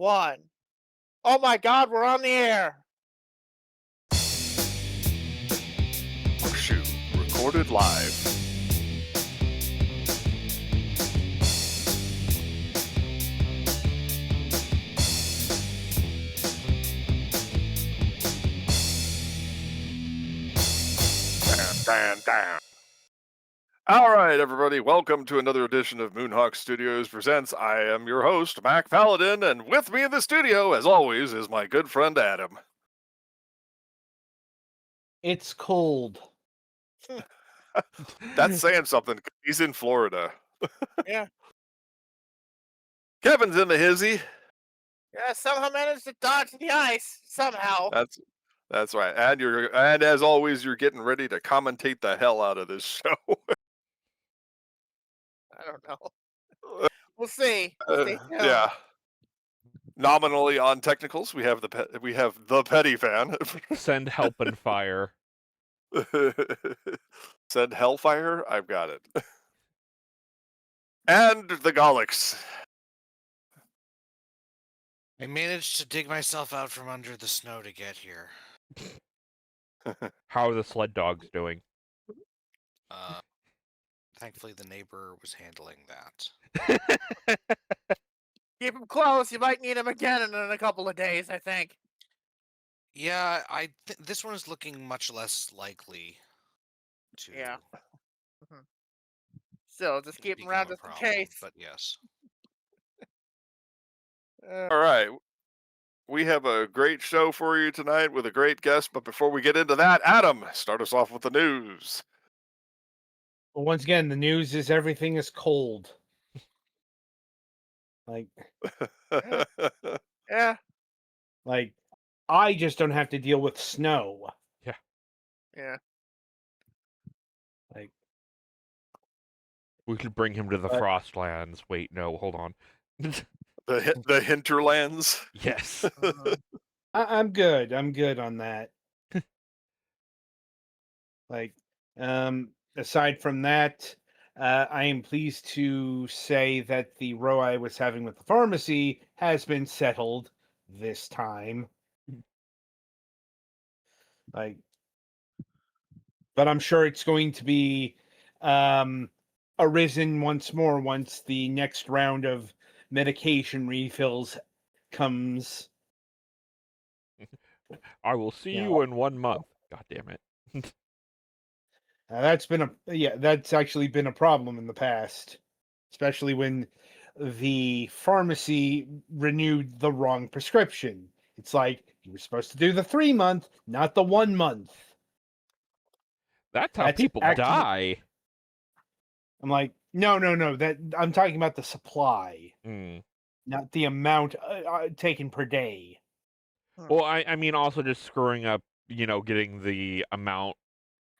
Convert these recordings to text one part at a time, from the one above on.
one. Oh my God, we're on the air. Shoot, recorded live. Dan. All right, everybody, welcome to another edition of Moonhawk Studios Presents. I am your host, Mac Paladin, and with me in the studio, as always, is my good friend Adam. It's cold. That's saying something. He's in Florida. Yeah. Kevin's in the hizzy. Yeah, somehow managed to dodge the ice. Somehow. That's right. And as always, you're getting ready to commentate the hell out of this show. I don't know. We'll see. Stay tuned. Yeah. Nominally on technicals, we have the petty fan. Send help and fire. Said Hellfire? I've got it. And the Golics. I managed to dig myself out from under the snow to get here. How are the sled dogs doing? Thankfully, the neighbor was handling that. Keep him close. You might need him again in a couple of days, I think. Yeah, this one is looking much less likely to. Yeah. Still, just keep him become around a just in problem, case. But yes. All right. We have a great show for you tonight with a great guest, but before we get into that, Adam, start us off with the news. Well, once again, the news is everything is cold. Yeah. Like, I just don't have to deal with snow. Yeah. Like, We could bring him to the Frostlands. Wait, no, hold on. The hinterlands. Yes. I'm good. I'm good on that. Aside from that, I am pleased to say that the row I was having with the pharmacy has been settled this time. But I'm sure it's going to be arisen once more once the next round of medication refills comes. I will see you in 1 month. God damn it. That's actually been a problem in the past, especially when the pharmacy renewed the wrong prescription. It's like you were supposed to do the 3 month, not the 1 month. That's how people die. I'm like, no. That I'm talking about the supply, not the amount taken per day. Well, I mean, also just screwing up, getting the amount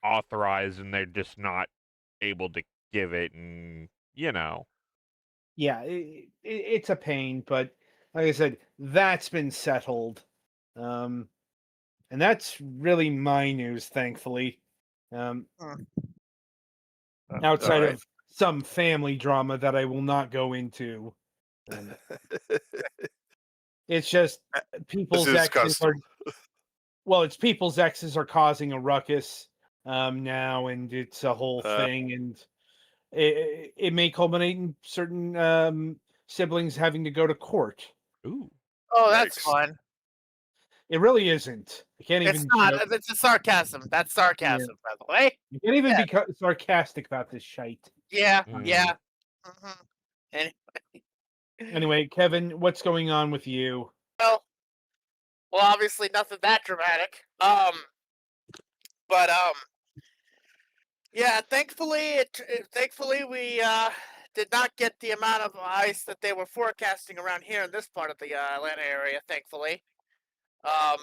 authorized, and they're just not able to give it, and Yeah, it's a pain, but like I said, that's been settled, and that's really my news, thankfully. Outside of some family drama that I will not go into. It's just people's exes are. Well, it's people's exes are causing a ruckus now, and it's a whole thing, and it may culminate in certain siblings having to go to court. Ooh. Oh, that's fun. It really isn't. I can't even. It's not. It's a sarcasm. That's sarcasm, by the way. You can't even be sarcastic about this shite. Yeah. Yeah. Anyway, Kevin, what's going on with you? Well, obviously nothing that dramatic. Yeah. Thankfully, we did not get the amount of ice that they were forecasting around here in this part of the Atlanta area. Thankfully, and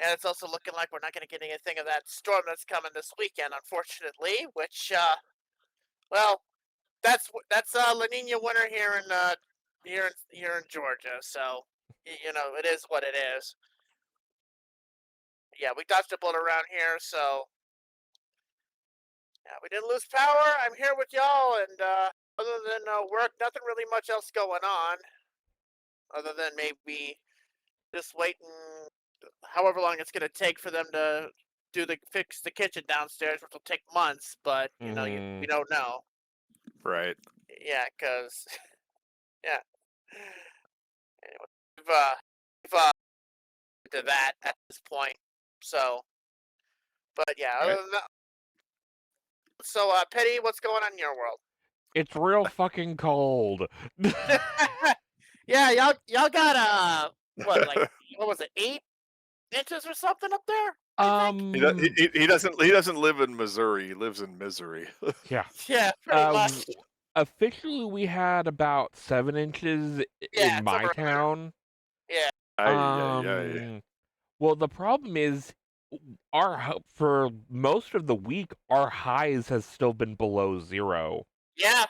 it's also looking like we're not going to get anything of that storm that's coming this weekend, unfortunately. Which, well, that's La Nina winter here in Georgia. So, it is what it is. Yeah, we dodged a bullet around here, so yeah, we didn't lose power. I'm here with y'all, and other than work, nothing really much else going on. other than maybe just waiting however long it's going to take for them to fix the kitchen downstairs, which will take months. But we don't know. Right. Yeah, because yeah. Anyway, we've to that at this point. So, but yeah. Right. Other than that, so, Petty, what's going on in your world? It's real fucking cold. Yeah, y'all got what was it, 8 inches or something up there? I think? He doesn't live in Missouri. He lives in misery. Yeah. Yeah, pretty much. Officially, we had about 7 inches Yeah, in my town. Yeah. Well, the problem is, for most of the week, our highs has still been below 0. Yeah.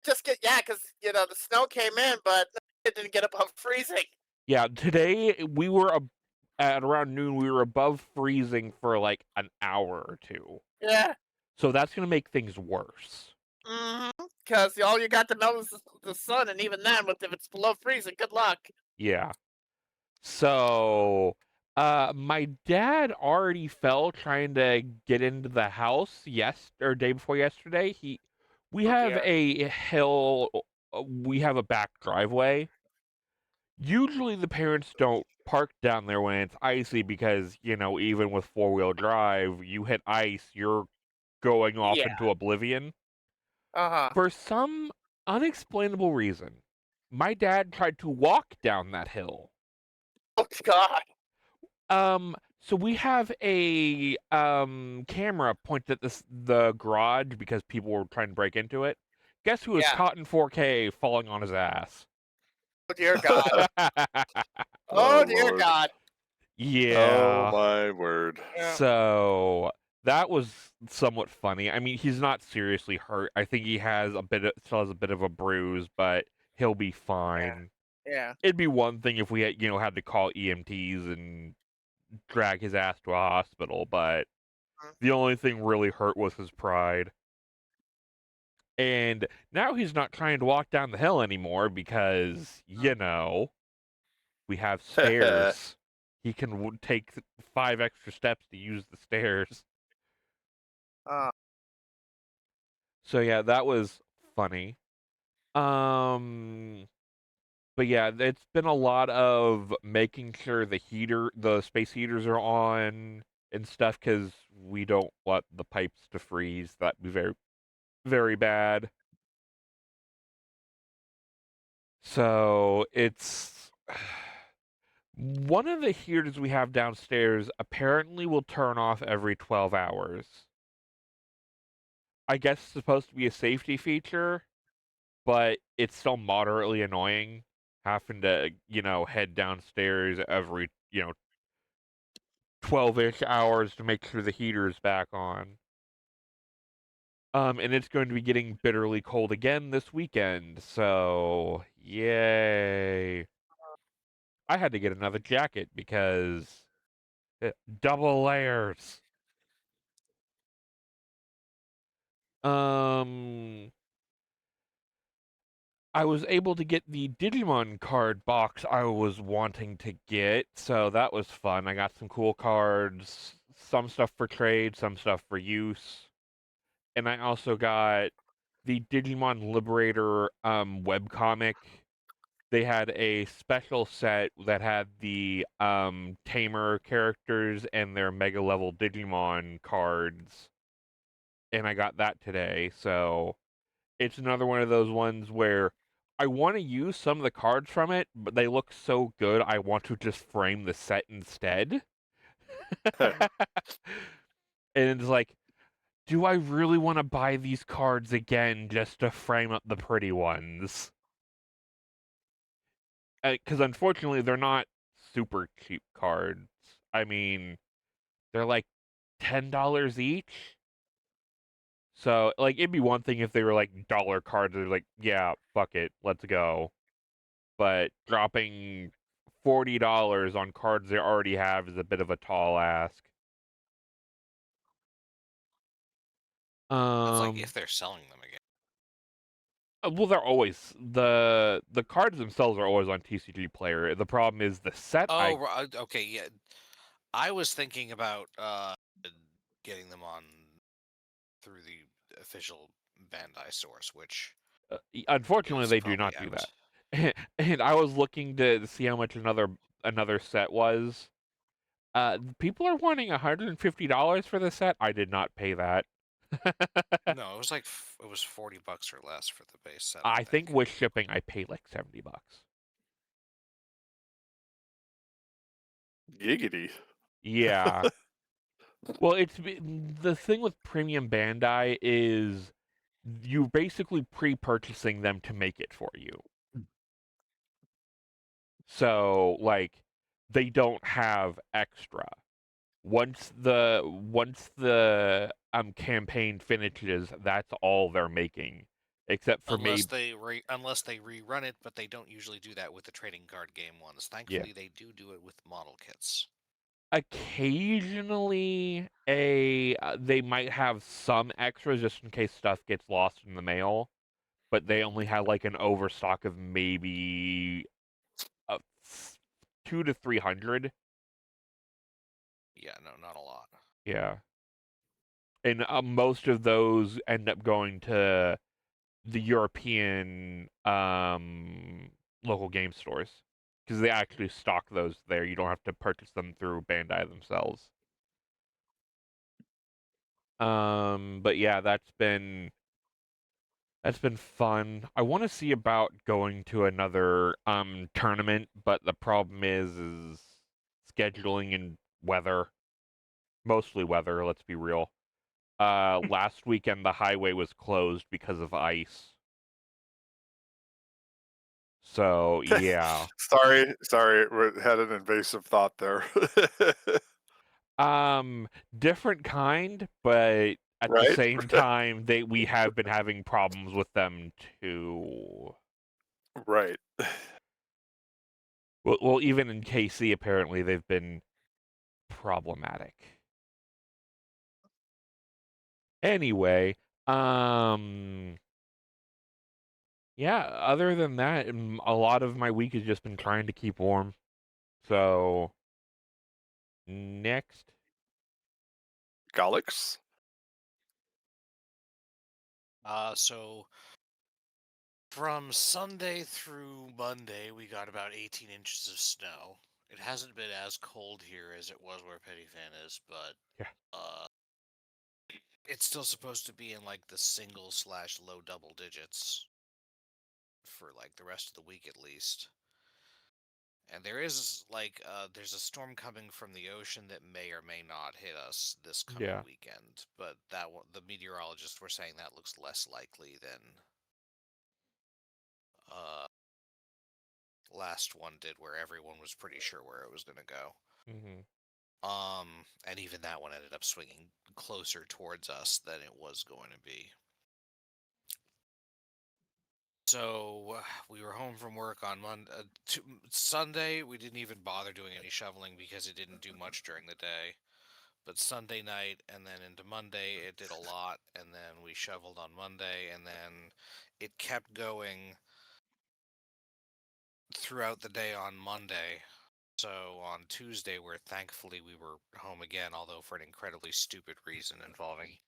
Because the snow came in, but it didn't get above freezing. Yeah, today we were at around noon. We were above freezing for like an hour or 2. Yeah. So that's gonna make things worse. Because all you got to melt is the sun, and even then, if it's below freezing, good luck. Yeah. So, my dad already fell trying to get into the house day before yesterday. We have a hill, we have a back driveway. Usually the parents don't park down there when it's icy because, even with 4-wheel drive, you hit ice, you're going off into oblivion. For some unexplainable reason, my dad tried to walk down that hill. Oh, God. So we have a camera pointed at the garage because people were trying to break into it. Guess who was caught in 4K falling on his ass? Oh, dear God. Oh, dear Lord. God. Yeah. Oh, my word. So that was somewhat funny. I mean, he's not seriously hurt. I think he still has a bit of a bruise, but he'll be fine. Yeah. It'd be one thing if we had to call EMTs and drag his ass to a hospital, but the only thing really hurt was his pride. And now he's not trying to walk down the hill anymore because, we have stairs. He can take 5 extra steps to use the stairs. So yeah, that was funny. But yeah, it's been a lot of making sure the space heaters are on and stuff because we don't want the pipes to freeze. That'd be very, very bad. So it's one of the heaters we have downstairs apparently will turn off every 12 hours. I guess it's supposed to be a safety feature, but it's still moderately annoying having to, head downstairs every, 12-ish hours to make sure the heater's back on. And it's going to be getting bitterly cold again this weekend, so yay. I had to get another jacket because double layers. I was able to get the Digimon card box I was wanting to get, so that was fun. I got some cool cards, some stuff for trade, some stuff for use. And I also got the Digimon Liberator webcomic. They had a special set that had the Tamer characters and their Mega Level Digimon cards. And I got that today, so it's another one of those ones where I want to use some of the cards from it, but they look so good, I want to just frame the set instead. And it's like, do I really want to buy these cards again just to frame up the pretty ones? Because unfortunately, they're not super cheap cards. I mean, they're like $10 each. So, it'd be one thing if they were like dollar cards. They're like, yeah, fuck it, let's go. But dropping $40 on cards they already have is a bit of a tall ask. That's like if they're selling them again. Well, they're always the cards themselves are always on TCG Player. The problem is the set. Okay, yeah. I was thinking about getting them on through the official Bandai source, which Unfortunately, is they do probably not do out. that. And I was looking to see how much another set was. People are wanting $150 for the set. I did not pay that. No, it was like it was $40 or less for the base set. I think with shipping, I paid like $70. Giggity. Yeah. Well, the thing with premium Bandai is you're basically pre-purchasing them to make it for you. So, like, they don't have extra. Once the campaign finishes, that's all they're making, except for unless they rerun it, but they don't usually do that with the trading card game ones. Thankfully, they do it with model kits. Occasionally, they might have some extras just in case stuff gets lost in the mail, but they only have like an overstock of maybe 200 to 300. Yeah, no, not a lot. Yeah. And most of those end up going to the European local game stores because they actually stock those there. You don't have to purchase them through Bandai themselves. But yeah, that's been fun. I want to see about going to another tournament, but the problem is scheduling and weather. Mostly weather, let's be real. Last weekend the highway was closed because of ice. So, yeah. sorry, we had an invasive thought there. Different kind, but at the Right? same time, we have been having problems with them too. Right. Well, even in KC, apparently they've been problematic. Anyway, yeah, other than that, a lot of my week has just been trying to keep warm. So, next. Gallix? So from Sunday through Monday, we got about 18 inches of snow. It hasn't been as cold here as it was where Petty Fan is, but Yeah. It's still supposed to be in like the single/low double digits for like the rest of the week at least. And there is like there's a storm coming from the ocean that may or may not hit us this coming weekend, but the meteorologists were saying that looks less likely than last one did, where everyone was pretty sure where it was going to go. Mm-hmm. And even that one ended up swinging closer towards us than it was going to be. So we were home from work on Sunday. We didn't even bother doing any shoveling because it didn't do much during the day. But Sunday night and then into Monday, it did a lot. And then we shoveled on Monday, and then it kept going throughout the day on Monday. So on Tuesday, where thankfully we were home again, although for an incredibly stupid reason involving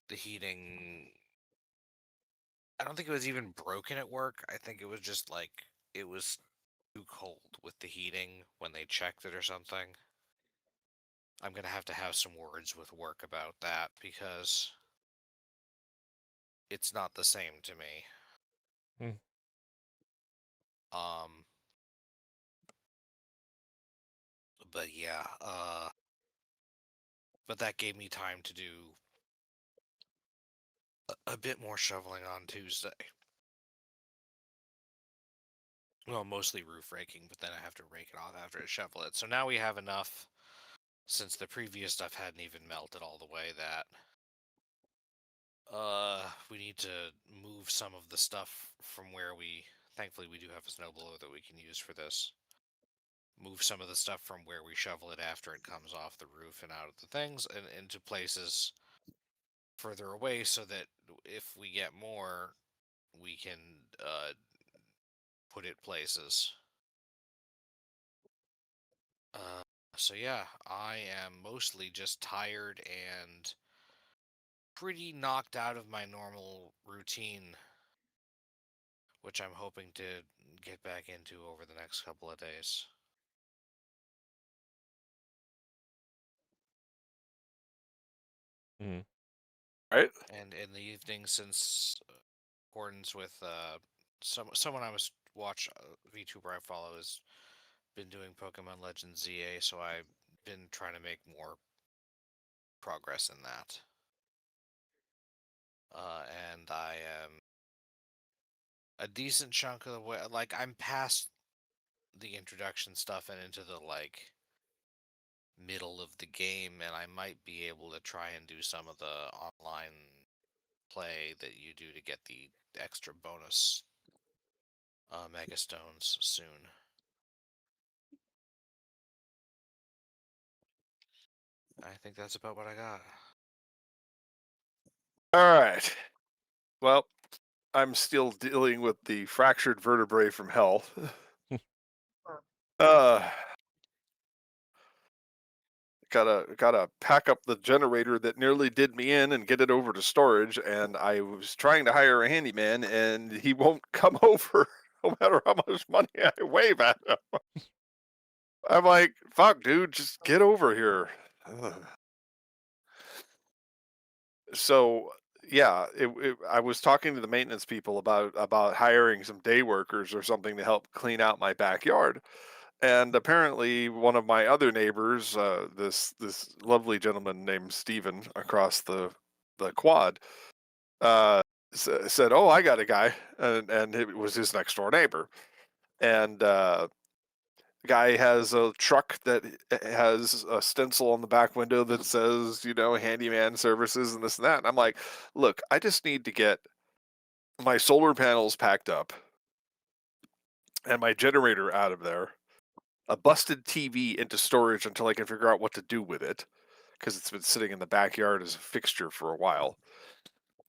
the heating. I don't think it was even broken at work. I think it was just like it was too cold with the heating when they checked it or something. I'm going to have some words with work about that because it's not the same to me. But yeah, but that gave me time to do a bit more shoveling on Tuesday. Well, mostly roof raking, but then I have to rake it off after I shovel it. So now we have enough, since the previous stuff hadn't even melted all the way, that we need to move some of the stuff from where thankfully we do have a snowblower that we can use for this. Move some of the stuff from where we shovel it after it comes off the roof and out of the things and into places further away so that if we get more, we can put it places. So yeah, I am mostly just tired and pretty knocked out of my normal routine, which I'm hoping to get back into over the next couple of days. Mhm. Right? And in the evening, since accordance with someone I was watch VTuber I follow has been doing Pokemon Legends ZA, so I've been trying to make more progress in that. And I am a decent chunk of the way, like I'm past the introduction stuff and into the like middle of the game, and I might be able to try and do some of the online play that you do to get the extra bonus Mega Stones soon. I think that's about what I got. All right. Well, I'm still dealing with the fractured vertebrae from hell. Gotta pack up the generator that nearly did me in and get it over to storage. And I was trying to hire a handyman, and he won't come over, no matter how much money I wave at him. I'm like, fuck, dude, just get over here. Ugh. So yeah, I was talking to the maintenance people about hiring some day workers or something to help clean out my backyard. And apparently, one of my other neighbors, this lovely gentleman named Steven across the quad, said, "Oh, I got a guy," and it was his next door neighbor. And the guy has a truck that has a stencil on the back window that says, handyman services and this and that. And I'm like, look, I just need to get my solar panels packed up and my generator out of there, a busted TV into storage until I can figure out what to do with it, because it's been sitting in the backyard as a fixture for a while,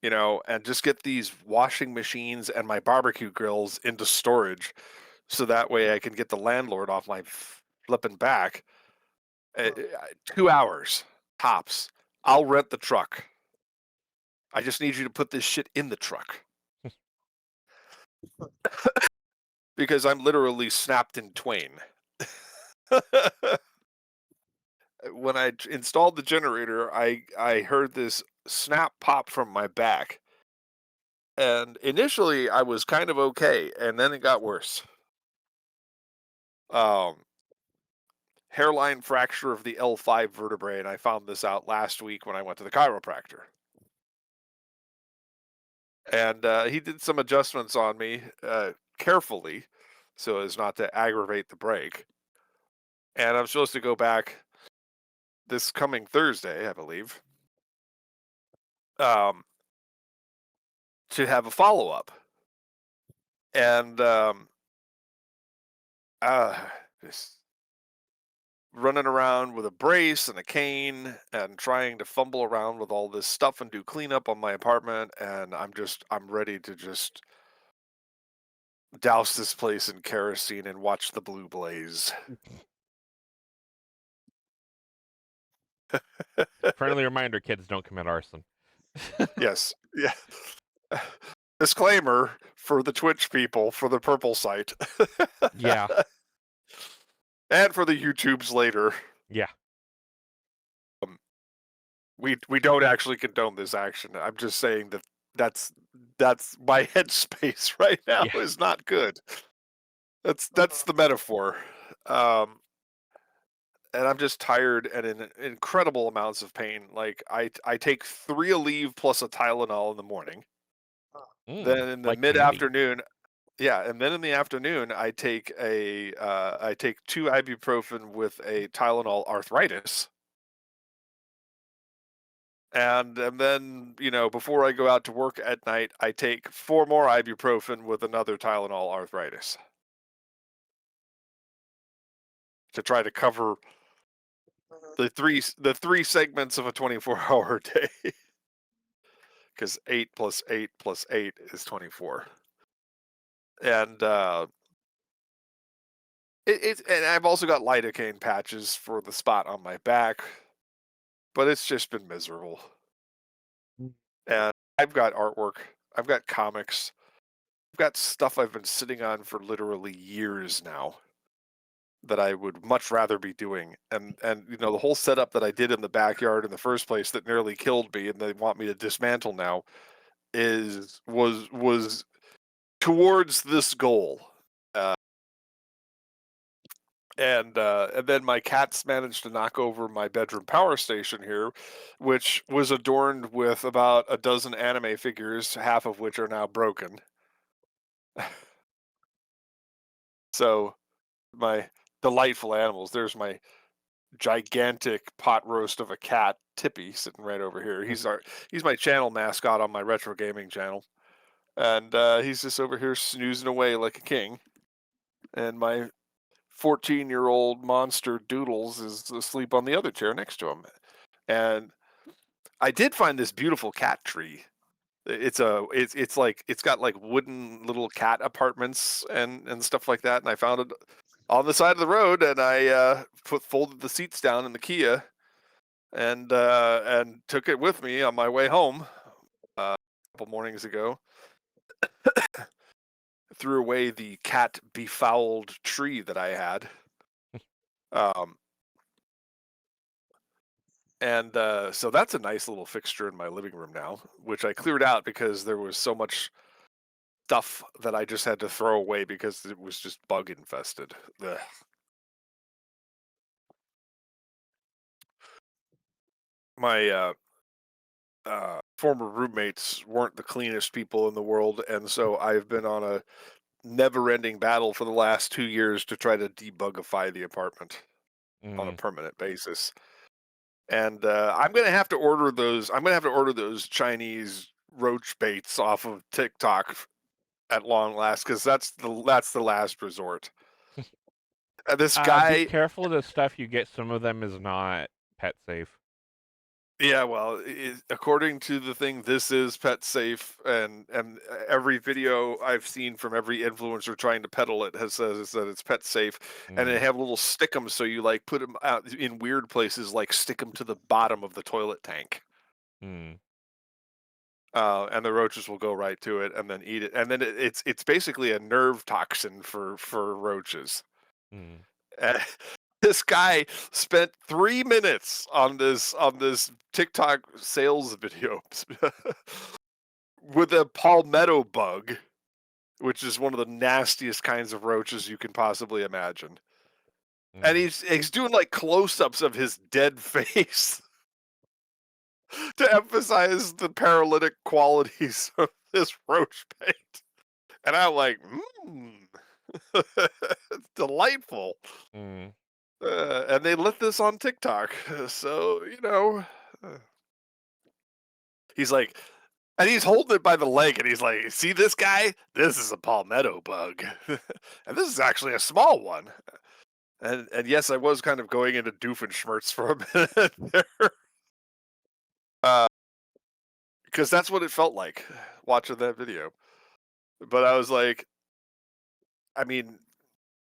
and just get these washing machines and my barbecue grills into storage so that way I can get the landlord off my flipping back. 2 hours tops. I'll rent the truck. I just need you to put this shit in the truck. Because I'm literally snapped in twain. When I installed the generator, I heard this snap pop from my back. And initially I was kind of okay, and then it got worse. Hairline fracture of the L5 vertebrae, and I found this out last week when I went to the chiropractor. And he did some adjustments on me carefully so as not to aggravate the break. And I'm supposed to go back this coming Thursday, I believe, to have a follow-up. And just running around with a brace and a cane and trying to fumble around with all this stuff and do cleanup on my apartment. And I'm ready to just douse this place in kerosene and watch the blue blaze. Friendly reminder: kids don't commit arson. Yes. Yeah. Disclaimer for the Twitch people, for the purple site. Yeah. And for the YouTubes later. Yeah. We don't actually condone this action. I'm just saying that's my headspace right now is not good. That's the metaphor. And I'm just tired and in incredible amounts of pain. Like I take 3 Aleve plus a Tylenol in the morning. Then in the like mid-afternoon, and then in the afternoon I take 2 ibuprofen with a Tylenol arthritis. And then, before I go out to work at night, I take 4 more ibuprofen with another Tylenol arthritis to try to cover the three segments of a 24-hour day. because 8 plus 8 plus 8 is 24. And and I've also got lidocaine patches for the spot on my back, but it's just been miserable. And I've got artwork, I've got comics, I've got stuff I've been sitting on for literally years now that I would much rather be doing. And the whole setup that I did in the backyard in the first place that nearly killed me and they want me to dismantle now was towards this goal. And then my cats managed to knock over my bedroom power station here, which was adorned with about a dozen anime figures, half of which are now broken. So my delightful animals. There's my gigantic pot roast of a cat, Tippy, sitting right over here. He's my channel mascot on my retro gaming channel, and he's just over here snoozing away like a king. And my 14-year-old monster Doodles is asleep on the other chair next to him. And I did find this beautiful cat tree. It's got like wooden little cat apartments and stuff like that. And I found it on the side of the road, and I folded the seats down in the Kia, and took it with me on my way home a couple mornings ago. Threw away the cat befouled tree that I had. And so that's a nice little fixture in my living room now, which I cleared out because there was so much stuff that I just had to throw away because it was just bug infested. Ugh. My former roommates weren't the cleanest people in the world, and so I've been on a never-ending battle for the last 2 years to try to debugify the apartment on a permanent basis. And I'm gonna have to order those. I'm gonna have to order those Chinese roach baits off of TikTok at long last, because that's the last resort. This Be guy, careful of the stuff you get. Some of them is not pet safe. yeah, well, according to the thing, this is pet safe, and every video I've seen from every influencer trying to peddle it says that it's pet safe, and they have little stick'em, so you like put them out in weird places, like stick them to the bottom of the toilet tank. And the roaches will go right to it and then eat it, and then it's basically a nerve toxin for roaches. And this guy spent 3 minutes on this TikTok sales video with a palmetto bug, which is one of the nastiest kinds of roaches you can possibly imagine. And he's doing like close-ups of his dead face to emphasize the paralytic qualities of this roach bait. And I'm like, it's delightful. And they lit this on TikTok. So, he's like, and he's holding it by the leg, and he's like, see this guy? This is a palmetto bug. And this is actually a small one. And yes, I was kind of going into Doofenshmirtz for a minute there. Because that's what it felt like watching that video. But I was like, I mean,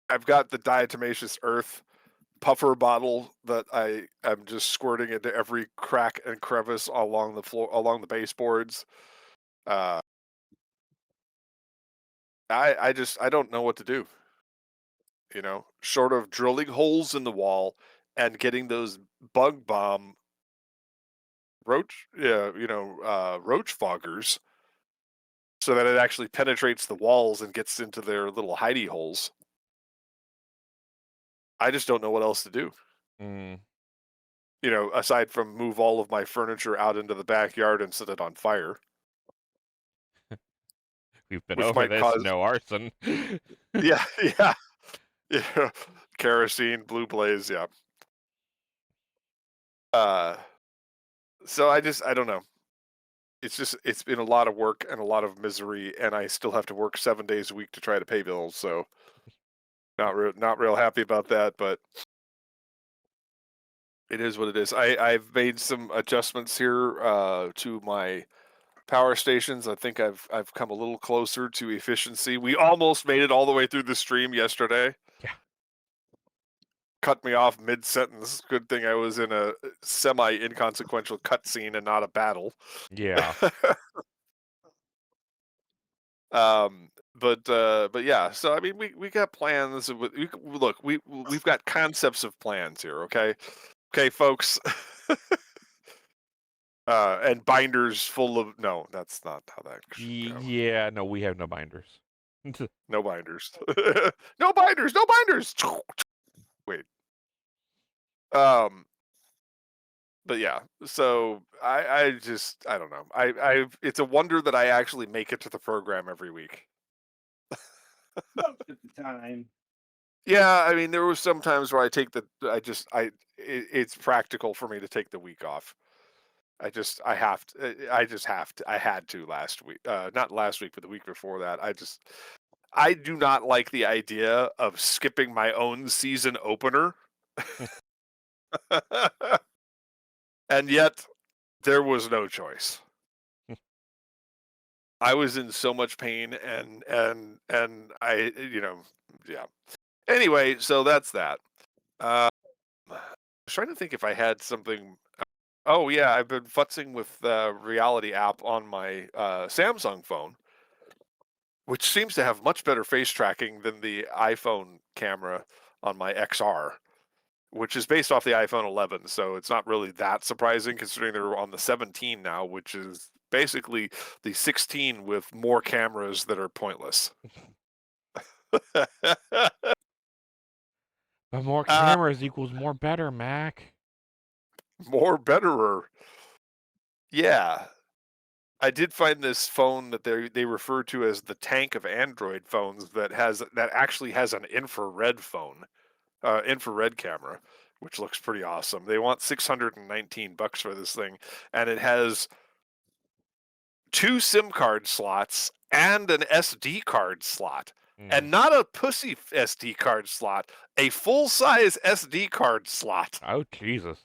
I've got the diatomaceous earth puffer bottle that I am just squirting into every crack and crevice along the floor, along the baseboards. I don't know what to do. Short of drilling holes in the wall and getting those bug bomb roach foggers so that it actually penetrates the walls and gets into their little hidey holes. I just don't know what else to do. Aside from move all of my furniture out into the backyard and set it on fire. We've been over this. No arson. Yeah. Kerosene, blue blaze. Yeah. So I don't know. It's been a lot of work and a lot of misery, and I still have to work 7 days a week to try to pay bills. So not real happy about that, but it is what it is. I've made some adjustments here to my power stations, I think I've come a little closer to efficiency. We almost made it all the way through the stream yesterday. Yeah. Cut me off mid-sentence. Good thing I was in a semi-inconsequential cutscene and not a battle. Yeah. But yeah. So I mean, we got plans. Look, we've got concepts of plans here. Okay, folks. And binders full of that's not how that should go. Yeah, no, we have no binders. No binders. No binders. No binders. Wait. But yeah, so I don't know. It's a wonder that I actually make it to the program every week. Most of the time. Yeah, I mean, there were some times where it's practical for me to take the week off. I just have to. I had to last week, not last week, but the week before that. I do not like the idea of skipping my own season opener. And yet, there was no choice. I was in so much pain, and I, yeah. Anyway, so that's that. I was trying to think if I had something. Oh yeah, I've been futzing with the Reality app on my Samsung phone, which seems to have much better face tracking than the iPhone camera on my XR, which is based off the iPhone 11. So it's not really that surprising considering they're on the 17 now, which is basically the 16 with more cameras that are pointless. But more cameras equals more better, Mac. More betterer. Yeah. I did find this phone that they refer to as the tank of Android phones that actually has an infrared camera, which looks pretty awesome. They want $619 for this thing, and it has 2 SIM card slots and an SD card slot. And not a pussy SD card slot, a full-size SD card slot. Oh, Jesus.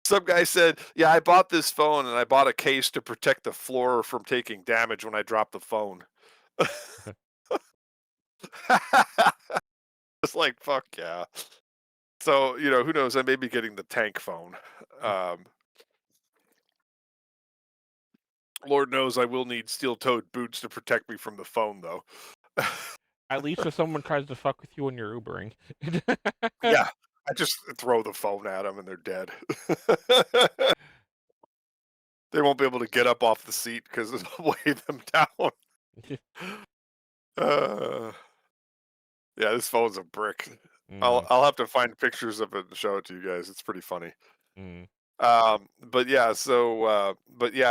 Some guy said, yeah, I bought this phone and I bought a case to protect the floor from taking damage when I drop the phone. It's like, fuck yeah. So, who knows? I may be getting the tank phone. Lord knows I will need steel-toed boots to protect me from the phone, though. At least if someone tries to fuck with you when you're Ubering. Yeah, I just throw the phone at them and they're dead. They won't be able to get up off the seat because it'll weigh them down. Yeah, this phone's a brick. I'll have to find pictures of it and show it to you guys. It's pretty funny. But yeah,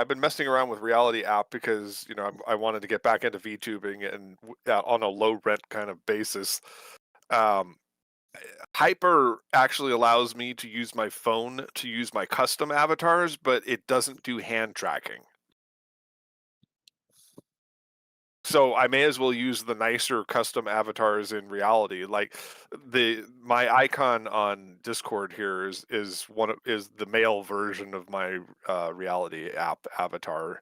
I've been messing around with Reality app because I wanted to get back into VTubing and on a low rent kind of basis. Hyper actually allows me to use my phone to use my custom avatars, but it doesn't do hand tracking. So I may as well use the nicer custom avatars in Reality. Like my icon on Discord here is the male version of my Reality app avatar.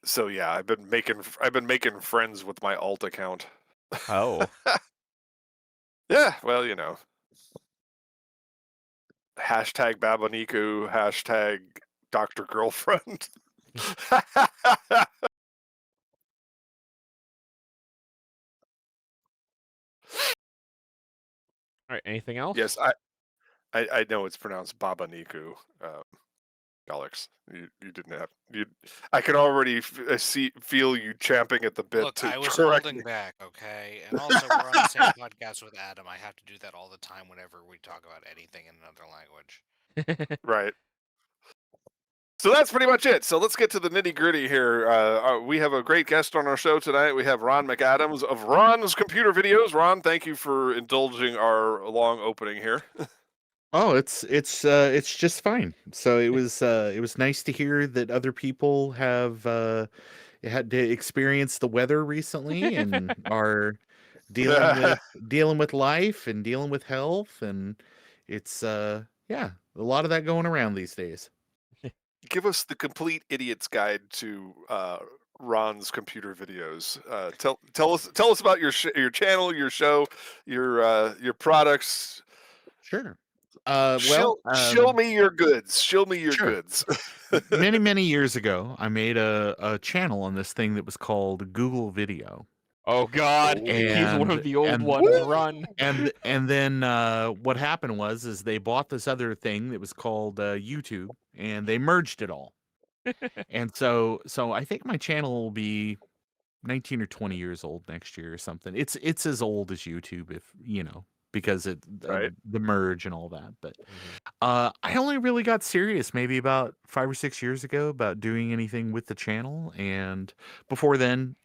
So yeah, I've been making friends with my alt account. Oh. Yeah, well, hashtag Babaniku, hashtag Dr. Girlfriend. All right, anything else? Yes, I know it's pronounced Babaniku. Alex, you didn't have you. I can already feel you champing at the bit. Look, to I was correct holding me. back, okay? And also, we're on the same podcast with Adam. I have to do that all the time whenever we talk about anything in another language. Right. So that's pretty much it. So let's get to the nitty gritty here. We have a great guest on our show tonight. We have Ron McAdams of Ron's Computer Videos. Ron, thank you for indulging our long opening here. Oh, it's just fine. So it was nice to hear that other people have had to experience the weather recently and are dealing with life and dealing with health, and it's yeah, a lot of that going around these days. Give us the complete idiot's guide to Ron's computer videos. Tell us about your channel, your show, your products. Sure. Show me your goods. Show me your Sure. goods. many years ago, I made a channel on this thing that was called Google Video. Oh God, he's one of the old ones. Run. And then what happened was they bought this other thing that was called YouTube, and they merged it all. And so I think my channel will be 19 or 20 years old next year or something. It's as old as YouTube, if you know, because it Right. the merge and all that. But I only really got serious maybe about 5 or 6 years ago about doing anything with the channel, and before then,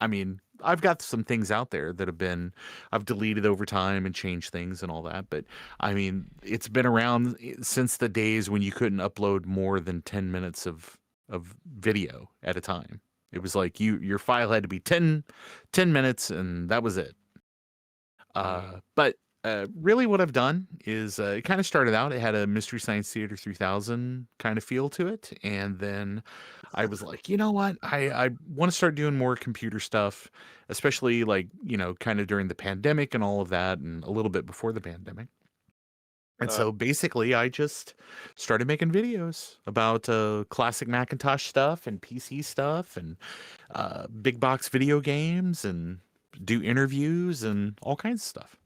I mean, I've got some things out there that I've deleted over time and changed things and all that. But I mean, it's been around since the days when you couldn't upload more than 10 minutes of video at a time. It was like your file had to be 10 minutes, and that was it. But really what I've done is it kind of started out, it had a Mystery Science Theater 3000 kind of feel to it. And then I was like, you know what? I want to start doing more computer stuff, especially like, you know, kind of during the pandemic and all of that, and a little bit before the pandemic. And so basically I just started making videos about classic Macintosh stuff and PC stuff and big box video games, and do interviews and all kinds of stuff.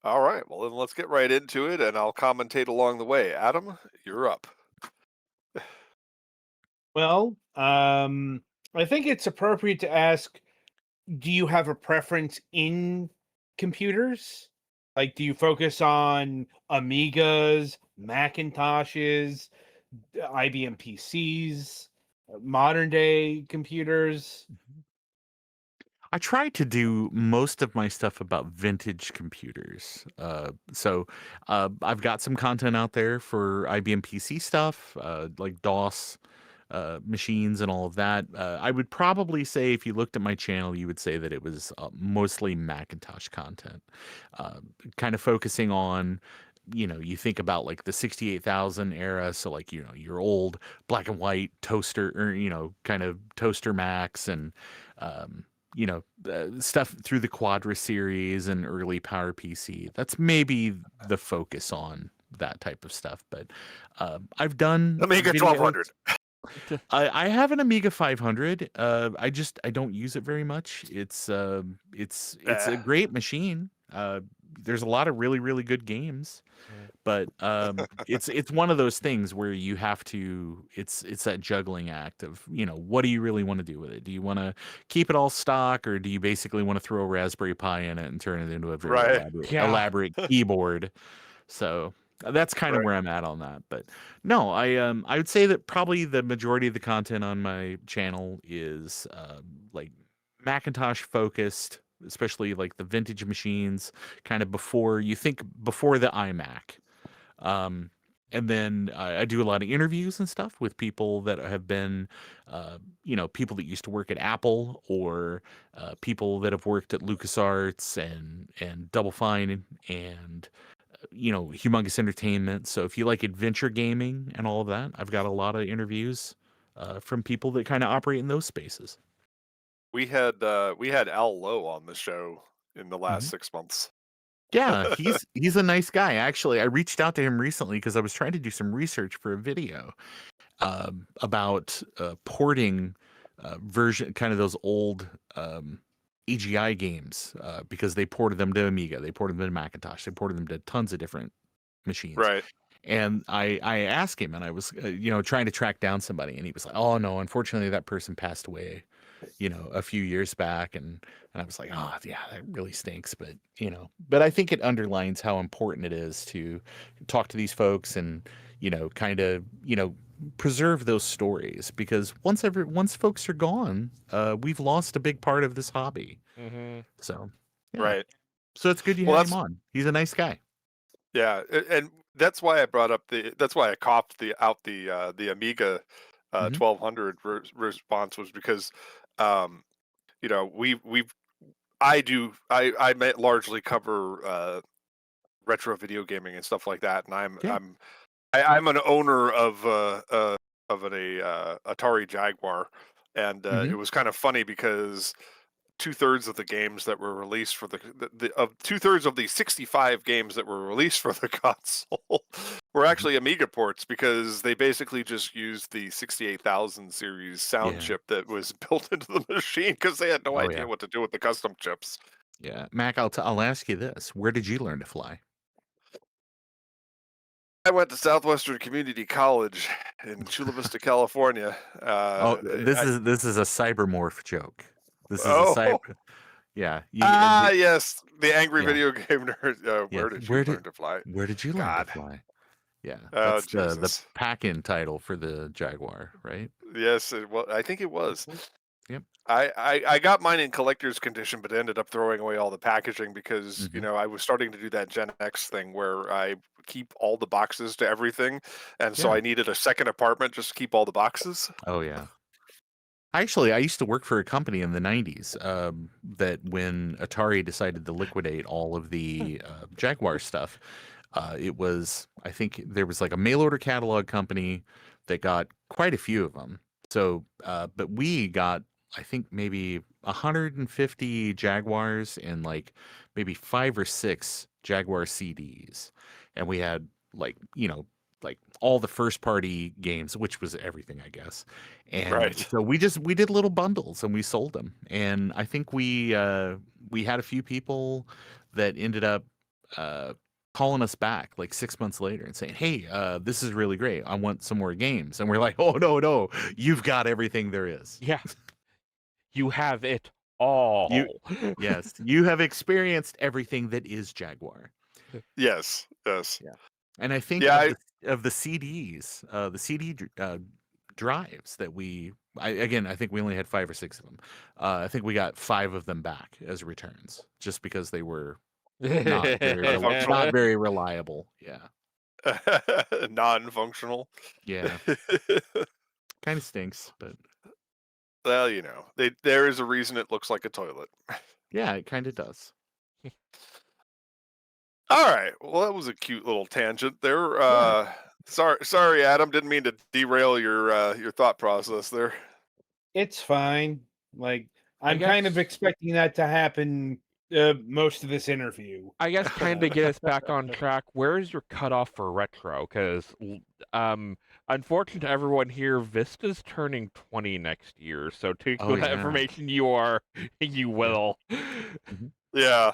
All right. Well, then let's get right into it, and I'll commentate along the way. Adam, you're up. Well, I think it's appropriate to ask, do you have a preference in computers? Like, do you focus on Amigas, Macintoshes, IBM PCs, modern day computers? I try to do most of my stuff about vintage computers. So I've got some content out there for IBM PC stuff, like DOS machines and all of that. I would probably say if you looked at my channel, you would say that it was mostly Macintosh content, kind of focusing on, you know, you think about like the 68,000 era. So like, you know, your old black and white toaster, or, you know, kind of toaster Macs, and, you know, stuff through the Quadra series and early Power PC. That's maybe the focus on that type of stuff. But I've done Amiga videos. 1200. I have an Amiga 500. I don't use it very much. It's a great machine. There's a lot of really good games, but it's one of those things where you have to. It's that juggling act of, you know, what do you really want to do with it? Do you want to keep it all stock, or do you basically want to throw a Raspberry Pi in it and turn it into a very elaborate keyboard? So that's kind of where I'm at on that. But no, I would say that probably the majority of the content on my channel is like Macintosh focused, especially like the vintage machines, kind of before the iMac. And then I do a lot of interviews and stuff with people that have been, you know, people that used to work at Apple, or people that have worked at LucasArts and Double Fine and you know, Humongous Entertainment. So if you like adventure gaming and all of that, I've got a lot of interviews from people that kind of operate in those spaces. We had Al Lowe on the show in the last 6 months. Yeah, he's a nice guy. Actually, I reached out to him recently because I was trying to do some research for a video about porting version, kind of those old AGI games, because they ported them to Amiga, they ported them to Macintosh, they ported them to tons of different machines. Right. And I asked him, and I was you know, trying to track down somebody, and he was like, "Oh no, unfortunately that person passed away, you know, a few years back." And I was like, "Oh yeah, that really stinks." But you know, but I think it underlines how important it is to talk to these folks and, you know, kind of, you know, preserve those stories, because once folks are gone, we've lost a big part of this hobby. So yeah. Right. So it's good you have him on. He's a nice guy. Yeah, and that's why I brought up that's why I coughed the Amiga 1200 response, was because you know, I largely cover retro video gaming and stuff like that, and Yeah. I'm an owner of an Atari Jaguar, and Mhm. it was kind of funny because 2/3 of the games that were released for the of 2/3 of the 65 games that were released for the console were actually Amiga ports, because they basically just used the 68,000 series sound Yeah. chip that was built into the machine, because they had no Oh, idea yeah. what to do with the custom chips. Yeah. Mac, I'll ask you this. Where did you learn to fly? I went to Southwestern Community College in Chula Vista, California. Oh, this is a cybermorph joke. This is a Oh, cyber. Yeah. You, yes, the angry yeah. video game nerd. Yeah. Where did you learn to fly? Where did you learn to God. fly? Yeah. Oh, That's the Jesus. pack-in title for the Jaguar, right? Yes, I think it was. Yep. I got mine in collector's condition, but ended up throwing away all the packaging because, Mhm. I was starting to do that Gen X thing where I keep all the boxes to everything. And so Yeah. I needed a second apartment just to keep all the boxes. Oh, yeah. Actually, I used to work for a company in the 90s that when Atari decided to liquidate all of the Jaguar stuff, I think there was like a mail order catalog company that got quite a few of them. So, but we got, I think, maybe 150 Jaguars and like maybe 5 or 6 Jaguar CDs. And we had like all the first party games, which was everything, I guess. And Right. so we did little bundles and we sold them. And I think we had a few people that ended up calling us back like 6 months later and saying, "Hey, this is really great. I want some more games." And we're like, "Oh no, you've got everything there is. Yeah. You have it all. Yes, you have experienced everything that is Jaguar." Yes. Yes. Yeah. And I think Yeah. of the CDs, the CD drives that I think we only had 5 or 6 of them. I think we got 5 of them back as returns, just because they were not Functional. very reliable. Yeah. Non-functional. Yeah. Kind of stinks, but Well, there is a reason it looks like a toilet. yeah, it kind of does. All right. Well, that was a cute little tangent there. Sorry, Adam. Didn't mean to derail your thought process there. It's fine. Like, I I'm kind of guess- expecting that to happen most of this interview. I guess kind of get us back on track. Where is your cutoff for retro? Because, unfortunately to everyone here, Vista's turning 20 next year. So take Oh, that yeah. information you will. Yeah.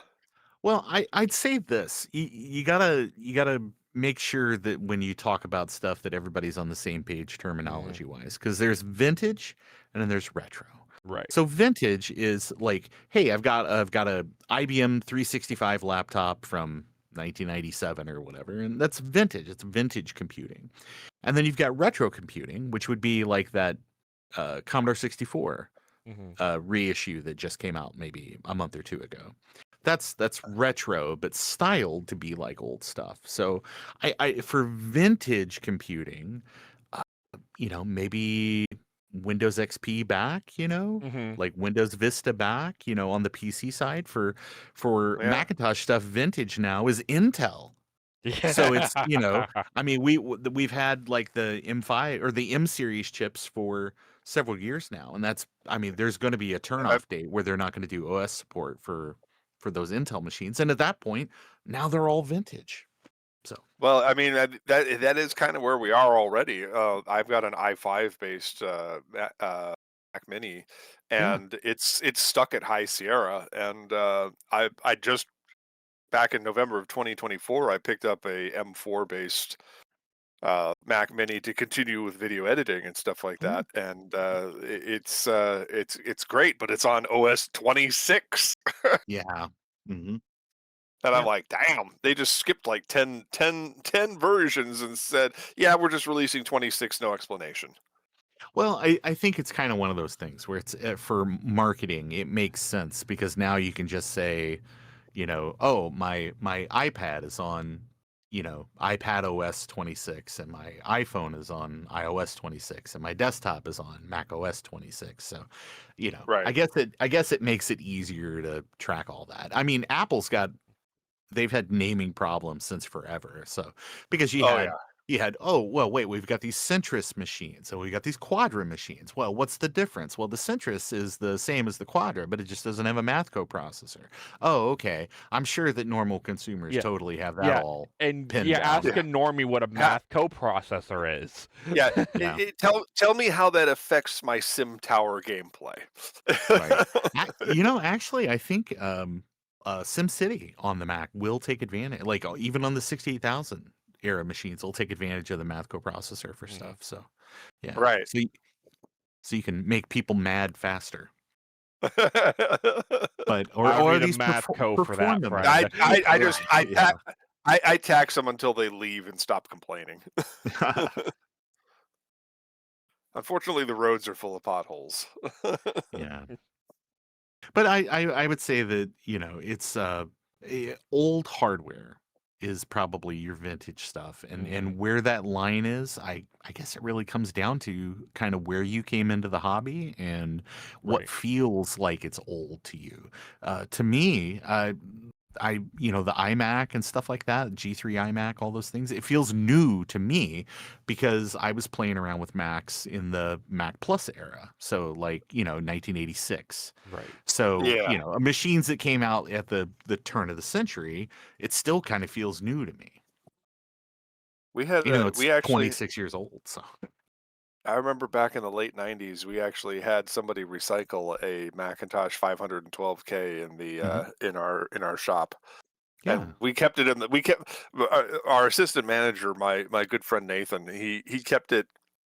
Well, I'd say this. You gotta make sure that when you talk about stuff that everybody's on the same page terminology wise, because there's vintage and then there's retro. Right. So vintage is like, hey, I've got a IBM 365 laptop from 1997 or whatever, and that's vintage. It's vintage computing. And then you've got retro computing, which would be like that Commodore 64 reissue that just came out maybe a month or two ago. That's retro, but styled to be like old stuff. So I for vintage computing, maybe Windows XP back, like Windows Vista back, on the PC side for Yeah. Macintosh stuff. Vintage now is Intel. So it's, I mean, we've had like the M5 or the M series chips for several years now, and there's going to be a turnoff date where they're not going to do OS support for those Intel machines, and at that point, now they're all vintage. So, well, I mean that is kind of where we are already. I've got an i5 based Mac Mini, and it's stuck at High Sierra, and I just back in November of 2024 I picked up a M4 based Mac Mini to continue with video editing and stuff like that, and it's great, but it's on OS 26. yeah. Mm-hmm. And I'm like, damn, they just skipped like 10 versions and said, yeah, we're just releasing 26, no explanation. Well, I think it's kind of one of those things where it's for marketing, it makes sense because now you can just say, oh, my iPad is on, iPad OS 26, and my iPhone is on iOS 26, and my desktop is on Mac OS 26. So, Right. I guess it makes it easier to track all that. I mean, they've had naming problems since forever. So because we've got these Centris machines, so we got these Quadra machines. Well, what's the difference? Well, the Centris is the same as the Quadra, but it just doesn't have a math coprocessor. Oh, okay. I'm sure that normal consumers totally have that all and pinned down. ask a normie what a math coprocessor is. Yeah. Yeah. Tell me how that affects my Sim Tower gameplay. Right. Actually, I think SimCity on the Mac will take advantage, like even on the 68,000 era machines, will take advantage of the math coprocessor for stuff. So, yeah. Right. So you can make people mad faster. But I or need at a least math code for perform that, them. friend. I tax them until they leave and stop complaining. Unfortunately, the roads are full of potholes. Yeah. But I would say that, it's old hardware is probably your vintage stuff. And where that line is, I guess it really comes down to kind of where you came into the hobby and what Right. feels like it's old to you. To me, the iMac and stuff like that, G3 iMac, all those things, it feels new to me because I was playing around with Macs in the Mac Plus era. So 1986. Right. So, Yeah. machines that came out at the turn of the century, it still kind of feels new to me. We had It's we actually 26 years old. So I remember back in the late 90s, we actually had somebody recycle a Macintosh 512K in the in our shop. yeah. And we kept it our assistant manager, my good friend Nathan, he kept it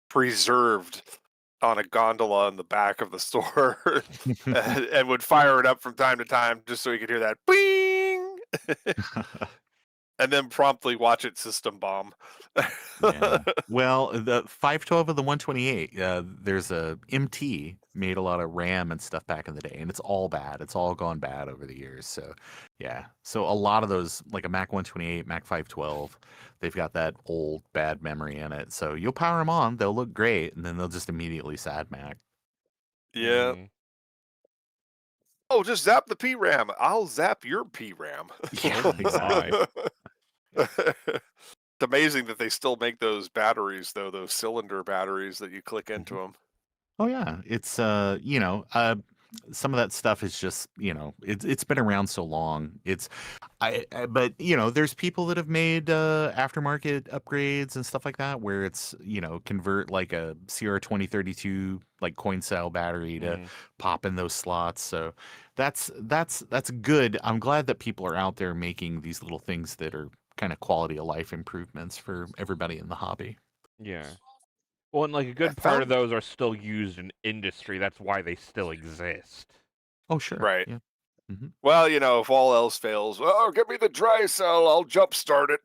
preserved on a gondola in the back of the store and would fire it up from time to time just so he could hear that bing and then promptly watch it system bomb. Yeah. Well, the 512 of the 128, there's a MT made a lot of RAM and stuff back in the day, and it's all bad. It's all gone bad over the years. So, yeah. So a lot of those, like a Mac 128, Mac 512, they've got that old bad memory in it. So you'll power them on, they'll look great, and then they'll just immediately sad Mac. Yeah. Oh, just zap the PRAM. I'll zap your PRAM. Yeah, exactly. It's amazing that they still make those batteries, though, those cylinder batteries that you click into them. Oh yeah, it's some of that stuff is just, it's been around so long. But there's people that have made aftermarket upgrades and stuff like that where it's, convert like a CR2032 like coin cell battery to pop in those slots. So that's good. I'm glad that people are out there making these little things that are kind of quality of life improvements for everybody in the hobby. Yeah. Well, and like a good part of those are still used in industry. That's why they still exist. Oh, sure. Right. Yeah. Well, if all else fails, give me the dry cell. I'll jumpstart it.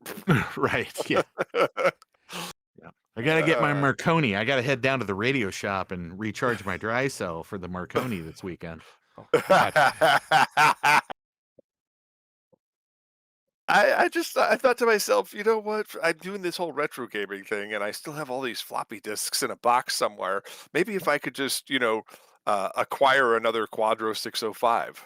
Right. Yeah. Yeah. I got to get my Marconi. I got to head down to the radio shop and recharge my dry cell for the Marconi this weekend. I thought to myself, you know what? I'm doing this whole retro gaming thing, and I still have all these floppy disks in a box somewhere. Maybe if I could just, acquire another Quadro 605.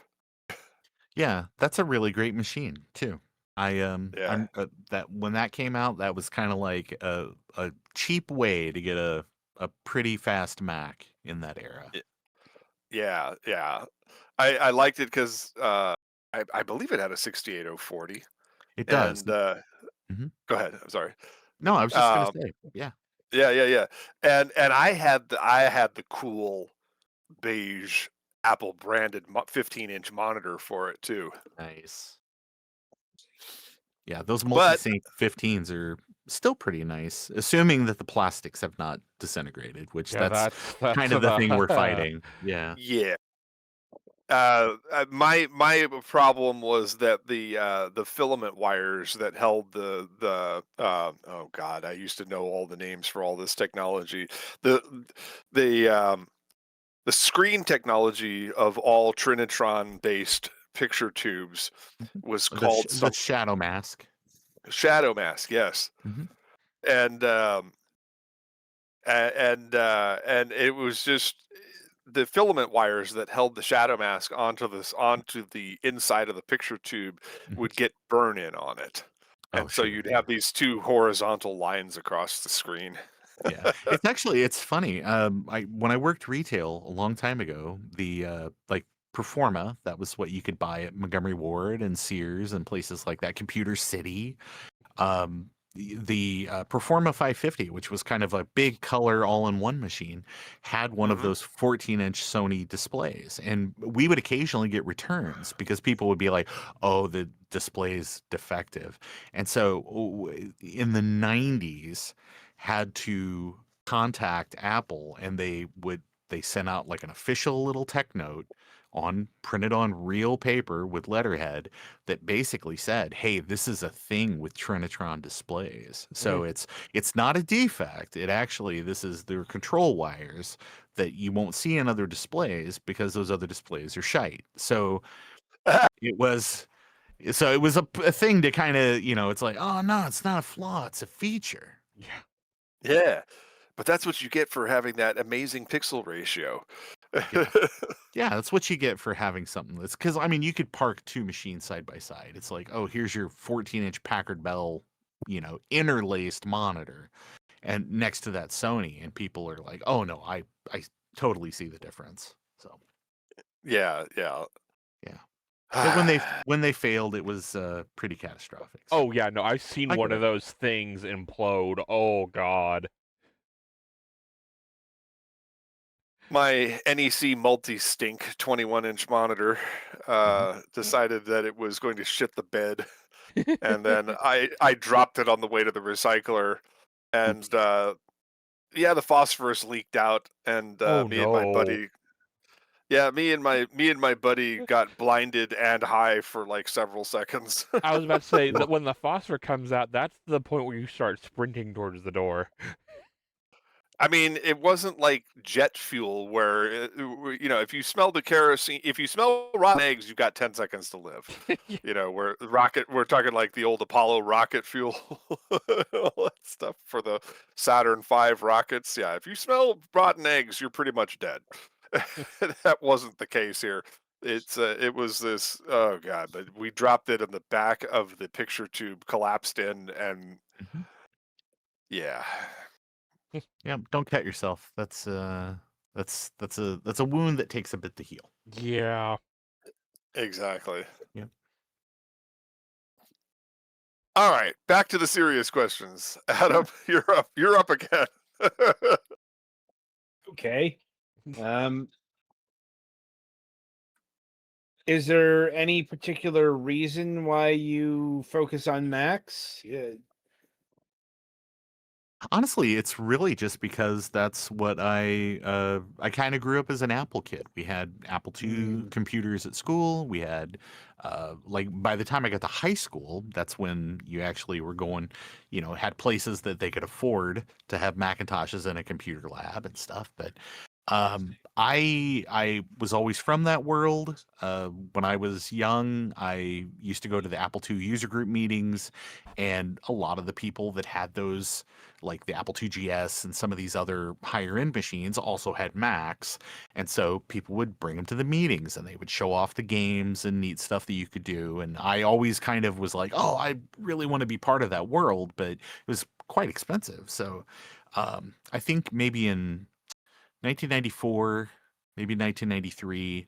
Yeah, that's a really great machine too. That when that came out, that was kind of like a cheap way to get a pretty fast Mac in that era. Yeah. I liked it because I believe it had a 68040. It does. And go ahead. I'm sorry. No, I was just gonna say, yeah. Yeah. And I had the cool beige Apple branded 15-inch monitor for it too. Nice. Yeah, those multi-sync 15s are still pretty nice, assuming that the plastics have not disintegrated, which that's kind of the thing we're fighting. Yeah. Yeah. My problem was that the filament wires that held the oh god, I used to know all the names for all this technology. The screen technology of all Trinitron based picture tubes was called the shadow mask. Shadow Mask, yes. Mhm. And and it was just the filament wires that held the Shadow Mask onto the inside of the picture tube would get burn in on it. Oh, And so sure. you'd have these two horizontal lines across the screen. Yeah, it's funny. When I worked retail a long time ago, the like Performa, that was what you could buy at Montgomery Ward and Sears and places like that. Computer City, the Performa 550, which was kind of a big color all-in-one machine, had one of those 14-inch Sony displays, and we would occasionally get returns because people would be like, "Oh, the display's defective," and so in the 90s, had to contact Apple, and they sent out like an official little tech note printed on real paper with letterhead that basically said, "Hey, this is a thing with Trinitron displays. So it's not a defect. This is their control wires that you won't see in other displays because those other displays are shite." So it was a thing to kind of, it's like, "Oh no, it's not a flaw, it's a feature." Yeah. Yeah. But that's what you get for having that amazing pixel ratio. Yeah, that's what you get for having something that's, because I mean, you could park two machines side by side. It's like, oh, here's your 14-inch Packard Bell, interlaced monitor, and next to that Sony, and people are like, oh no, I totally see the difference. So yeah. but when they failed, it was pretty catastrophic. So. Oh yeah, no, I've seen I one get of it. those things implode. Oh god. My NEC multi-stink 21-inch monitor decided that it was going to shit the bed, and then I dropped it on the way to the recycler, and the phosphorus leaked out, and Oh me and my no. buddy, me and my buddy got blinded and high for like several seconds. I was about to say that when the phosphor comes out, that's the point where you start sprinting towards the door. I mean, it wasn't like jet fuel where, if you smell the kerosene, if you smell rotten eggs, you've got 10 seconds to live. Where we're talking like the old Apollo rocket fuel, all that stuff for the Saturn V rockets. Yeah, if you smell rotten eggs, you're pretty much dead. That wasn't the case here. It was this, oh God, but we dropped it in the back of the picture tube, collapsed in, and yeah. Yeah, don't cut yourself. That's a wound that takes a bit to heal. Yeah. Exactly. Yeah. All right, back to the serious questions. Adam, you're up again. Okay. Is there any particular reason why you focus on Macs? Yeah. Honestly, it's really just because that's what I kind of grew up as an Apple kid. We had Apple II computers at school. We had like by the time I got to high school, that's when you actually were going, had places that they could afford to have Macintoshes in a computer lab and stuff. But I was always from that world. When I was young, I used to go to the Apple II user group meetings, and a lot of the people that had those, like the Apple II GS and some of these other higher end machines, also had Macs, and so people would bring them to the meetings, and they would show off the games and neat stuff that you could do. And I always kind of was like, oh, I really want to be part of that world, but it was quite expensive. So I think maybe in 1994, maybe 1993,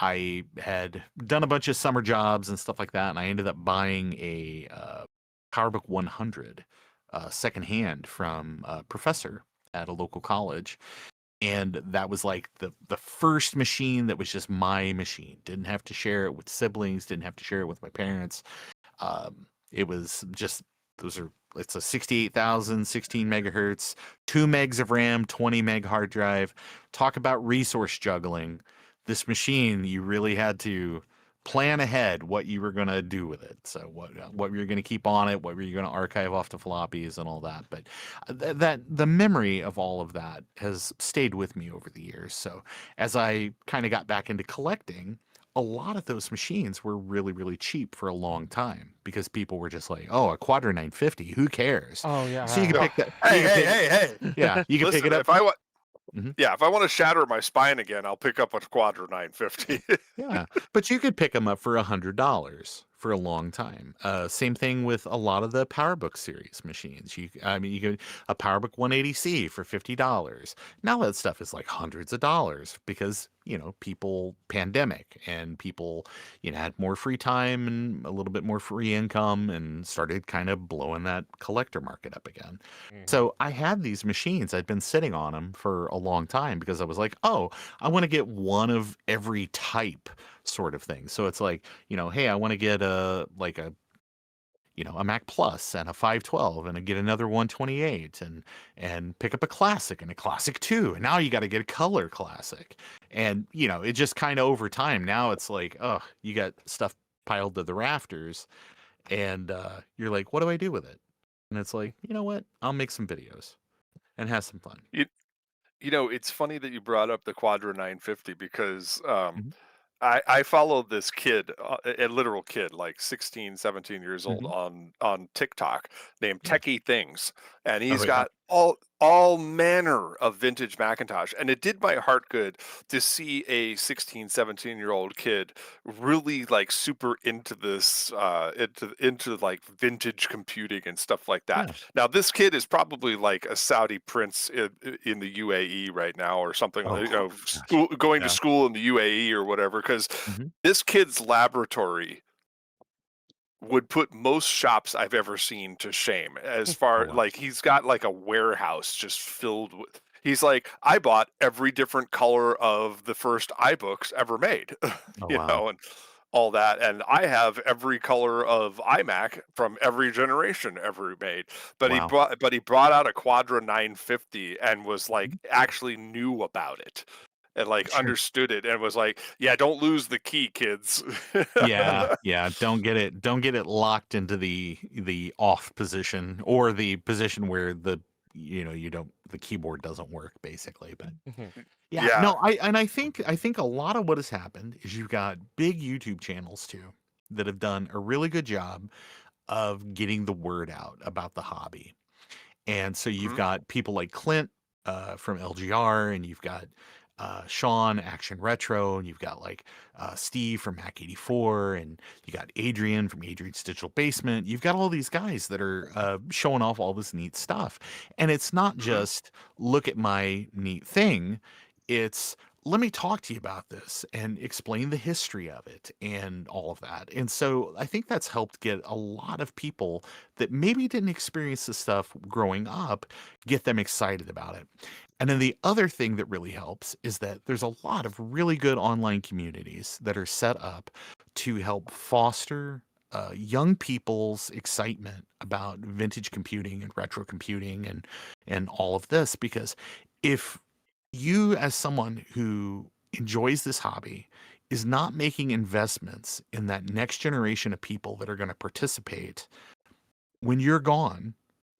I had done a bunch of summer jobs and stuff like that, and I ended up buying a PowerBook 100 secondhand from a professor at a local college. And that was like the first machine that was just my machine. Didn't have to share it with siblings, didn't have to share it with my parents. It was just, it's a 68,000, 16 megahertz, 2 megs of RAM, 20 meg hard drive. Talk about resource juggling. This machine, you really had to plan ahead what you were going to do with it. So what were you going to keep on it, what were you going to archive off to floppies and all that. But the memory of all of that has stayed with me over the years. So as I kind of got back into collecting, a lot of those machines were really, really cheap for a long time because people were just like, "Oh, a Quadra 950, who cares?" Oh yeah. So you can pick that. Hey. Yeah, you can Listen, pick it up. if I want, Mhm. yeah, if I want to shatter my spine again, I'll pick up a Quadra 950. Yeah, but you could pick them up for $100 for a long time. Same thing with a lot of the PowerBook series machines. I mean, you could a PowerBook 180C for $50. Now that stuff is like hundreds of dollars because people pandemic and people had more free time and a little bit more free income and started kind of blowing that collector market up again. So I had these machines. I'd been sitting on them for a long time because I was like, oh, I want to get one of every type sort of thing. So it's like, hey, I want to get a Mac Plus and a 512 and get another 128 and pick up a classic and a classic 2. And now you got to get a color classic. And it just kind of over time now it's like, oh, you got stuff piled to the rafters and you're like, what do I do with it? And it's like, you know what? I'll make some videos and have some fun. It's funny that you brought up the Quadra 950 because Mhm. I followed this kid, a literal kid, like 16, 17 years old Mhm. on TikTok named Yeah. Techie Things. And he's Oh, yeah. got all manner of vintage Macintosh. And it did my heart good to see a 16, 17-year-old kid really like super into this, into like vintage computing and stuff like that. Yeah. Now, this kid is probably like a Saudi prince in the UAE right now or something, Oh, gosh. going to Yeah. school in the UAE or whatever, because Mhm. this kid's laboratory would put most shops I've ever seen to shame. As far wow. like he's got like a warehouse just filled with. He's like, I bought every different color of the first iBooks ever made, Oh, wow. and all that. And I have every color of iMac from every generation ever made. But Wow. he brought out a Quadra 950 and was like Mhm. actually knew about it and like Sure. understood it and was like, yeah, don't lose the key, kids. Yeah. Don't get it locked into the off position or the position where the keyboard doesn't work basically. But yeah, Yeah. no, I think a lot of what has happened is you've got big YouTube channels too that have done a really good job of getting the word out about the hobby. And so you've Mhm. got people like Clint from LGR, and you've got Sean Action Retro, and you've got like Steve from Mac 84, and you got Adrian from Adrian's Digital Basement. You've got all these guys that are showing off all this neat stuff. And it's not Mhm. just look at my neat thing, it's let me talk to you about this and explain the history of it and all of that. And so I think that's helped get a lot of people that maybe didn't experience this stuff growing up, get them excited about it. And then the other thing that really helps is that there's a lot of really good online communities that are set up to help foster young people's excitement about vintage computing and retro computing and all of this. Because if you, as someone who enjoys this hobby, is not making investments in that next generation of people that are going to participate, when you're gone,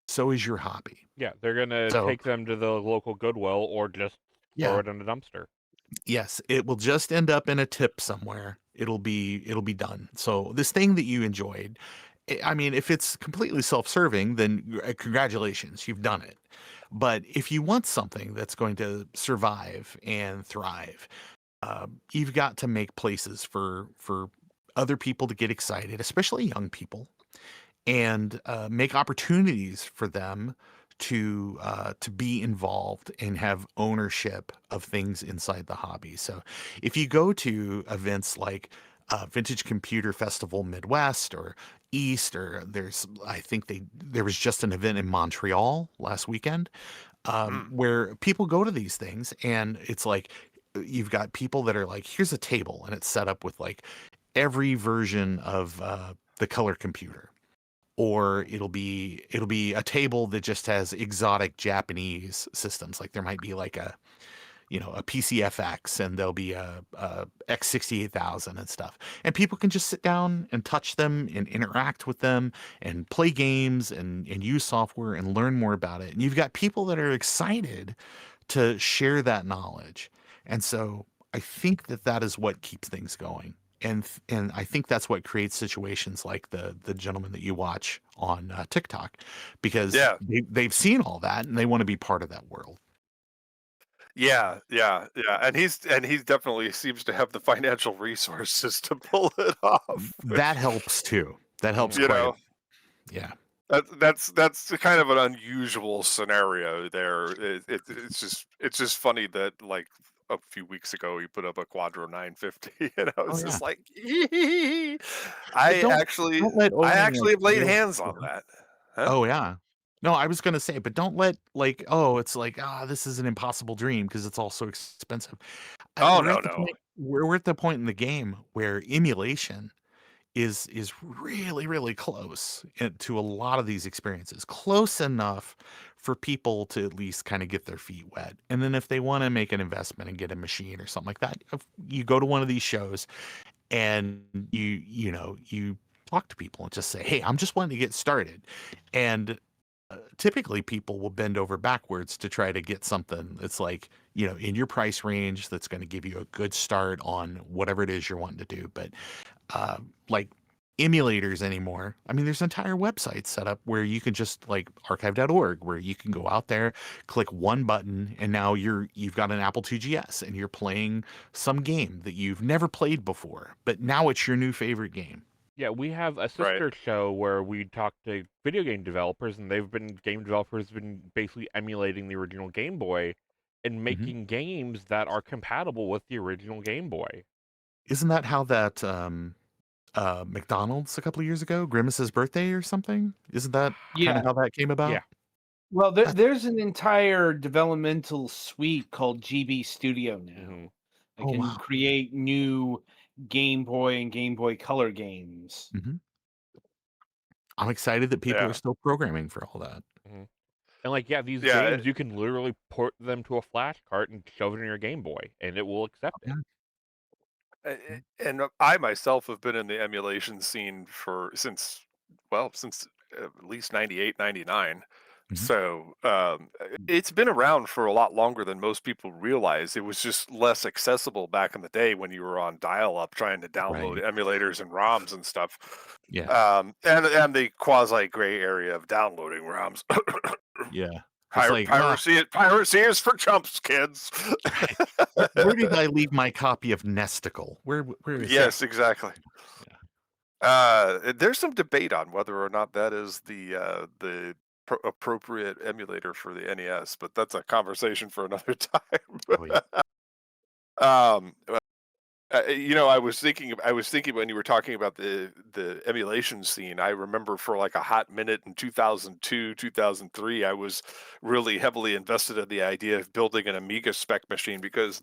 so is your hobby. Yeah, they're gonna So, take them to the local Goodwill or just throw yeah, it in a dumpster. yes, it will just end up in a tip somewhere. It'll be done. So this thing that you enjoyed, I mean, if it's completely self-serving, then congratulations, you've done it. But if you want something that's going to survive and thrive, you've got to make places for other people to get excited, especially young people, and make opportunities for them to be involved and have ownership of things inside the hobby. So, if you go to events like Vintage Computer Festival Midwest or East, or I think there was just an event in Montreal last weekend Mm. where people go to these things, and it's like you've got people that are like, here's a table, and it's set up with like every version of the color computer, or it'll be a table that just has exotic Japanese systems. Like there might be like a PCFX, and there'll be a X68000 and stuff. And people can just sit down and touch them and interact with them and play games and use software and learn more about it. And you've got people that are excited to share that knowledge. And so I think that is what keeps things going. and I think that's what creates situations like the gentleman that you watch on TikTok, because they've seen all that and they want to be part of that world. Yeah, and he definitely seems to have the financial resources to pull it off. That helps too. That helps You quite. know, Yeah. That's kind of an unusual scenario there. It's just funny that like a few weeks ago he put up a Quadro 950, and I was yeah. just like, But don't let I owning actually have laid real- hands on that. Huh? Oh yeah. No, I was gonna say, but don't let like, oh, it's like, this is an impossible dream because it's all so expensive. Oh We're no, at the point. We're at the point in the game where emulation is really really close to a lot of these experiences, close enough for people to at least kind of get their feet wet, and then if they want to make an investment and get a machine or something like that, you go to one of these shows and you talk to people and just say, hey, I'm just wanting to get started. And typically people will bend over backwards to try to get something that's like, in your price range, that's going to give you a good start on whatever it is you're wanting to do. But like emulators anymore, I mean, there's entire websites set up where you can just like archive.org, where you can go out there, click one button, and now you've got an Apple IIgs and you're playing some game that you've never played before, but now it's your new favorite game. Yeah, we have a sister show where we talk to video game developers, and game developers have been basically emulating the original Game Boy and making games that are compatible with the original Game Boy. Isn't that how that McDonald's a couple of years ago, Grimace's birthday or something? Isn't that kind of how that came about? Yeah. Well, there's an entire developmental suite called GB Studio now. That can create new Game Boy and Game Boy Color games. I'm excited that people are still programming for all that. And these games, you can literally port them to a flash cart and shove it in your Game Boy, and it will accept it. And I myself have been in the emulation scene since at least 98, 99. So it's been around for a lot longer than most people realize. It was just less accessible back in the day when you were on dial-up trying to download emulators and ROMs and stuff. Yeah. And the quasi gray area of downloading ROMs. Yeah. Piracy is for chumps, kids. Where did I leave my copy of Nesticle? Where is Yes, that? exactly. There's some debate on whether or not that is the appropriate emulator for the NES, but that's a conversation for another time. I was thinking when you were talking about the emulation scene, I remember for like a hot minute in 2002, 2003, I was really heavily invested in the idea of building an Amiga spec machine, because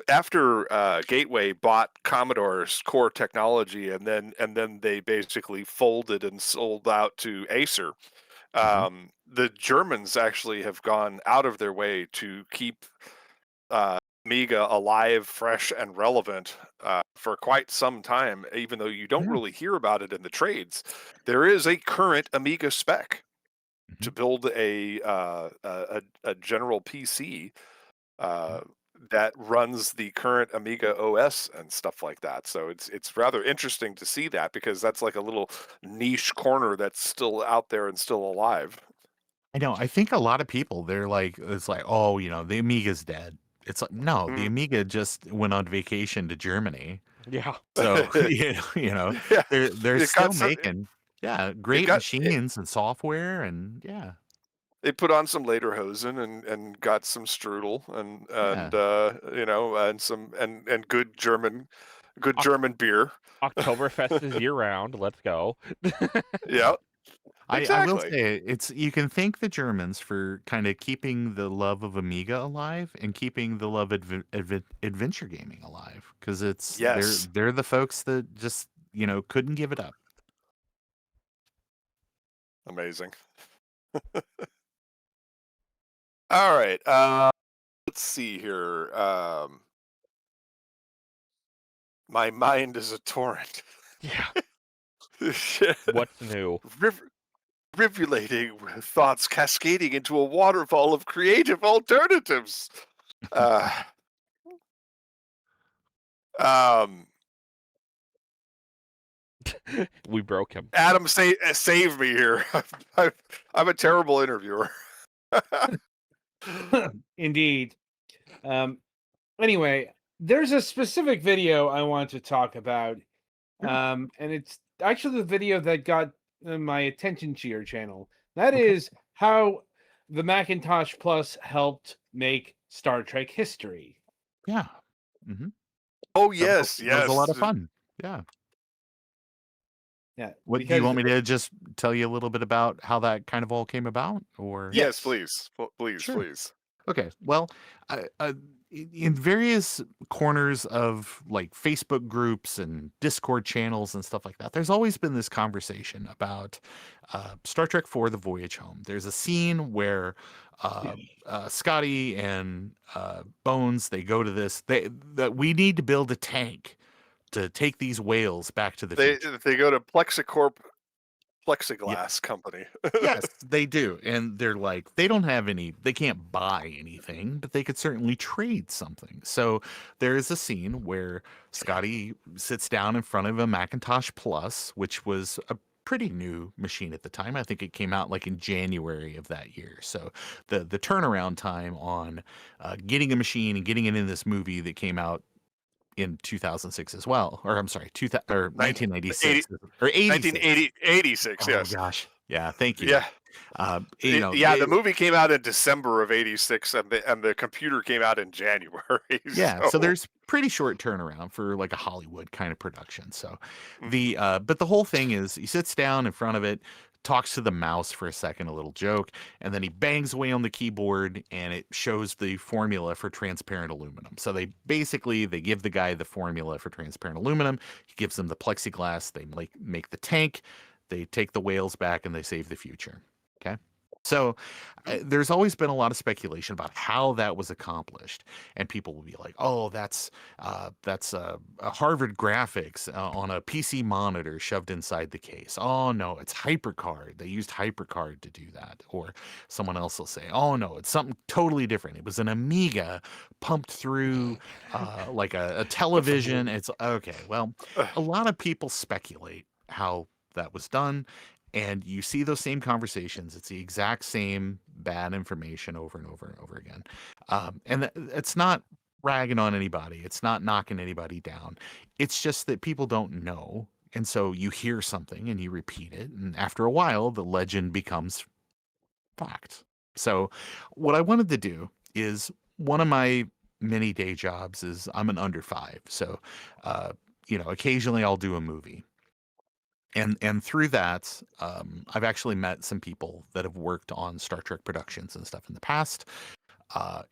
after Gateway bought Commodore's core technology, and then they basically folded and sold out to Acer. The Germans actually have gone out of their way to keep Amiga alive, fresh, and relevant for quite some time, even though you don't really hear about it in the trades. There is a current Amiga spec to build a general PC that runs the current Amiga OS and stuff like that. So it's rather interesting to see that, because that's like a little niche corner that's still out there and still alive. I know. I think a lot of people, they're like, it's like, oh, the Amiga's dead. It's like, no, the Amiga just went on vacation to Germany. Yeah. So they're still making great machines and software, and they put on some Lederhosen and got some strudel and good German beer. Oktoberfest is year round. Let's go. Yeah. Exactly. I will say, you can thank the Germans for kind of keeping the love of Amiga alive and keeping the love of adventure gaming alive, because they're the folks that just couldn't give it up. Amazing. All right. Let's see here. My mind is a torrent. Yeah. What's new? Rivulating with thoughts cascading into a waterfall of creative alternatives. We broke him. Adam, save me here. I'm a terrible interviewer. Indeed. Anyway, there's a specific video I want to talk about, and it's actually the video that got my attention to your channel. That is how the Macintosh Plus helped make Star Trek history. Yeah. Mm-hmm. Oh yes, That was a lot of fun. Yeah. Yeah. What do you want me to just tell you a little bit about how that kind of all came about, or? Yes, please, please, Sure. please. Okay. Well, in various corners of like Facebook groups and Discord channels and stuff like that, there's always been this conversation about Star Trek IV: The Voyage Home. There's a scene where Scotty and Bones, they go to this. That we need to build a tank to take these whales back to the future. They go to Plexiglass company. Yes, they do. And they're like, they can't buy anything, but they could certainly trade something. So there is a scene where Scotty sits down in front of a Macintosh Plus, which was a pretty new machine at the time. I think it came out like in January of that year. So the turnaround time on getting a machine and getting it in this movie that came out in 2006 as well, or I'm sorry, 1996 or 1986. Oh yes. gosh, yeah. Thank you. Yeah. The movie came out in December of '86, and the computer came out in January. Yeah, so there's pretty short turnaround for like a Hollywood kind of production. So but the whole thing is he sits down in front of it, talks to the mouse for a second, a little joke, and then he bangs away on the keyboard and it shows the formula for transparent aluminum. So they give the guy the formula for transparent aluminum. He gives them the plexiglass. They make the tank. They take the whales back and they save the future. Okay. So there's always been a lot of speculation about how that was accomplished, and people will be like, "Oh, that's a Harvard graphics on a PC monitor shoved inside the case." Oh no, it's HyperCard. They used HyperCard to do that. Or someone else will say, "Oh no, it's something totally different. It was an Amiga pumped through like a television." It's okay. Well, a lot of people speculate how that was done. And you see those same conversations. It's the exact same bad information over and over and over again. And it's not ragging on anybody. It's not knocking anybody down. It's just that people don't know. And so you hear something and you repeat it. And after a while, the legend becomes fact. So what I wanted to do is, one of my many day jobs is I'm an under 5. So, occasionally I'll do a movie. And through that, I've actually met some people that have worked on Star Trek productions and stuff in the past.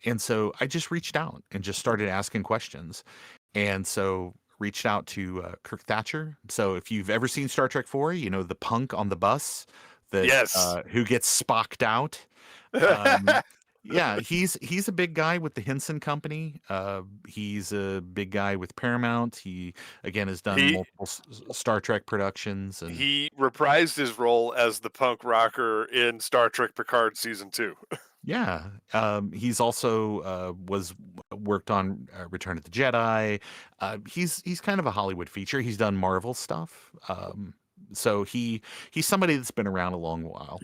And so I just reached out and just started asking questions. And so reached out to Kirk Thatcher. So if you've ever seen Star Trek 4, the punk on the bus who gets Spocked out. Yeah, he's a big guy with the Henson Company. He's a big guy with Paramount. He again has done multiple Star Trek productions, and he reprised his role as the punk rocker in Star Trek Picard season 2. Yeah, he's also worked on Return of the Jedi. He's kind of a Hollywood feature. He's done Marvel stuff. So he's somebody that's been around a long while.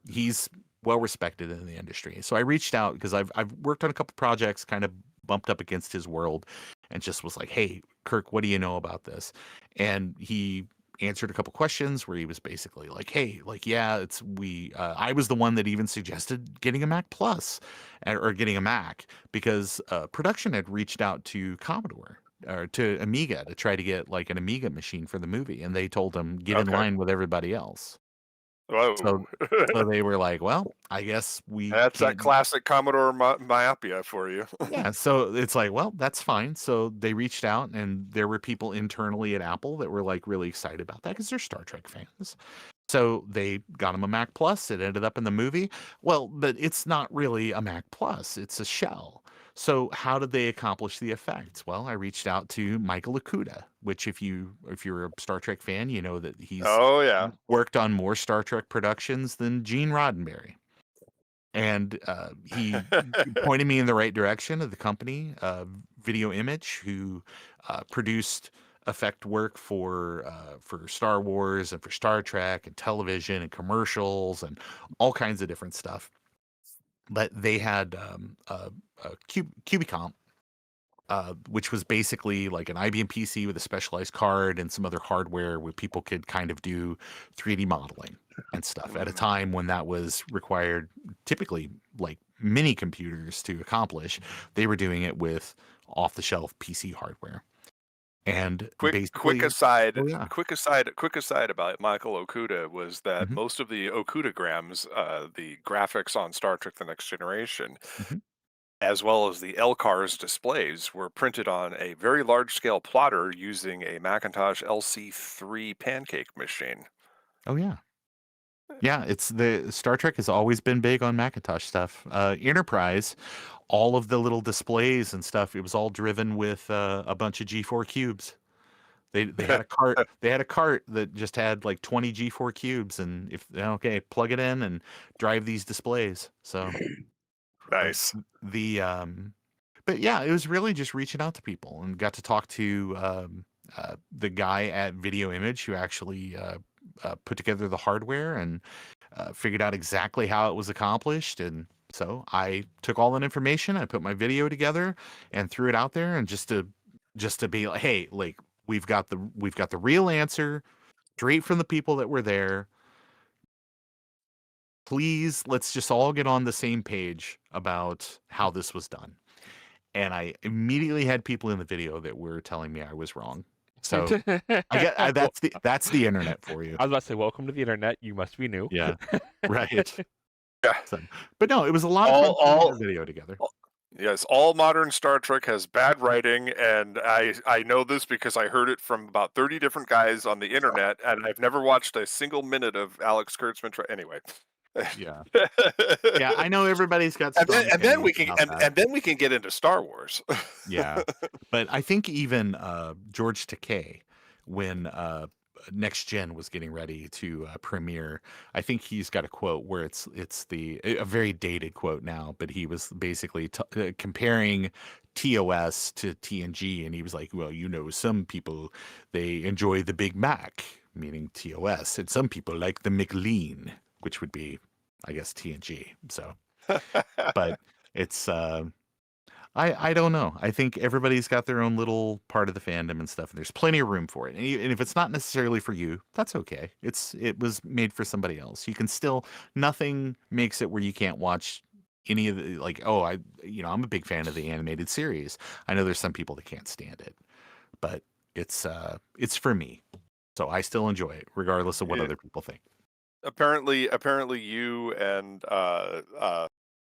He's well respected in the industry. So I reached out because I've worked on a couple projects, kind of bumped up against his world, and just was like, "Hey, Kirk, what do you know about this?" And he answered a couple questions where he was basically like, "Hey, like, yeah, I was the one that even suggested getting a Mac Plus or getting a Mac because production had reached out to Commodore or to Amiga to try to get like an Amiga machine for the movie, and they told him get in line with everybody else." Whoa. So they were like, "Well, I guess that's that classic Commodore myopia for you." Yeah, so it's like, well, that's fine. So they reached out, and there were people internally at Apple that were like really excited about that because they're Star Trek fans. So they got him a Mac Plus. It ended up in the movie. Well, but it's not really a Mac Plus. It's a shell. So how did they accomplish the effect? Well, I reached out to Michael Okuda, which if you're a Star Trek fan, you know that he's worked on more Star Trek productions than Gene Roddenberry. And he pointed me in the right direction of the company, Video Image, who produced effect work for Star Wars and for Star Trek and television and commercials and all kinds of different stuff. But they had a Cubicomp, which was basically like an IBM PC with a specialized card and some other hardware where people could kind of do 3D modeling and stuff at a time when that was required, typically like mini computers to accomplish. They were doing it with off-the-shelf PC hardware. And quick basically, aside, oh yeah, quick aside about Michael Okuda was that Mhm. most of the Okudagrams, the graphics on Star Trek: The Next Generation, Mhm. as well as the LCARS displays, were printed on a very large-scale plotter using a Macintosh LC3 pancake machine. Oh yeah. Yeah, it's the Star Trek has always been big on Macintosh stuff. Enterprise, all of the little displays and stuff, it was all driven with a bunch of G4 cubes. They had a cart. They had a cart that just had like 20 G4 cubes, and if okay, plug it in and drive these displays. So, but Nice. but yeah, it was really just reaching out to people and got to talk to the guy at Video Image who actually put together the hardware and figured out exactly how it was accomplished. And so I took all that information, I put my video together and threw it out there, and just to be like, hey, like we've got the real answer straight from the people that were there. Please, let's just all get on the same page about how this was done. And I immediately had people in the video that were telling me I was wrong. So that's the internet for you. I was about to say, welcome to the internet. You must be new. Yeah, right. Yeah. So, but no, it was a lot of fun putting the video together. Yes, all modern Star Trek has bad writing, and I know this because I heard it from about 30 different guys on the internet, and I've never watched a single minute of Alex Kurtzman. Anyway. Yeah. Yeah, I know everybody's got and strong then we opinions can about that. and then we can get into Star Wars. Yeah. But I think even George Takei, when Next Gen was getting ready to premiere, I think he's got a quote where it's a very dated quote now, but he was basically comparing TOS to TNG, and he was like, well, some people, they enjoy the Big Mac, meaning TOS, and some people like the McLean, which would be, I guess, TNG. So, but it's I don't know. I think everybody's got their own little part of the fandom and stuff, and there's plenty of room for it. And if it's not necessarily for you, that's okay. It was made for somebody else. You can still, nothing makes it where you can't watch any of the, like, oh, I'm a big fan of the animated series. I know there's some people that can't stand it, but it's for me. So I still enjoy it regardless of what other people think. Apparently you and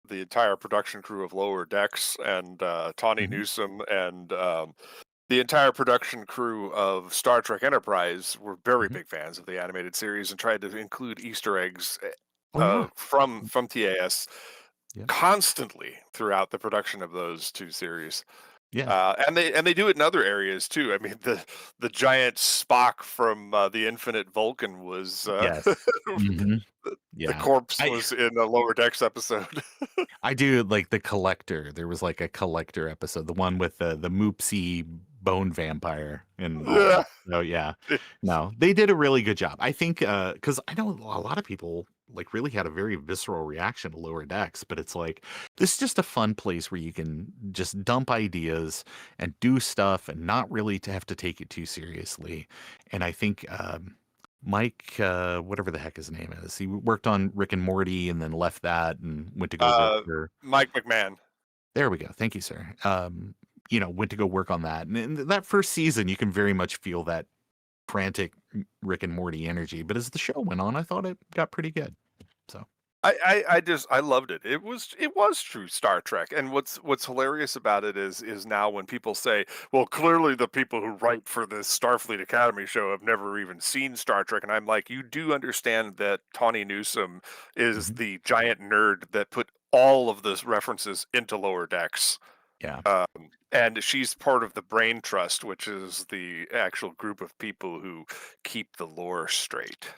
the entire production crew of Lower Decks and Tawny Newsome and the entire production crew of Star Trek Enterprise were very big fans of the animated series and tried to include Easter eggs from TAS constantly throughout the production of those two series. Yeah. And they do it in other areas too. I mean, the giant Spock from the Infinite Vulcan was Yes. The corpse was in a Lower Decks episode. I do like the Collector. There was like a Collector episode, the one with the Moopsy bone vampire. And oh yeah, no, they did a really good job. I think because I know a lot of people like really had a very visceral reaction to Lower Decks, but it's like this is just a fun place where you can just dump ideas and do stuff and not really to have to take it too seriously. And I think Mike, whatever the heck his name is, he worked on Rick and Morty and then left that and went to go work for Mike McMahon. There we go. Thank you, sir. Went to go work on that. And in that first season, you can very much feel that frantic Rick and Morty energy. But as the show went on, I thought it got pretty good. So I loved it. It was true Star Trek. And what's hilarious about it is now when people say, well, clearly the people who write for this Starfleet Academy show have never even seen Star Trek. And I'm like, you do understand that Tawny Newsome is the giant nerd that put all of those references into Lower Decks. Yeah. And she's part of the Brain Trust, which is the actual group of people who keep the lore straight.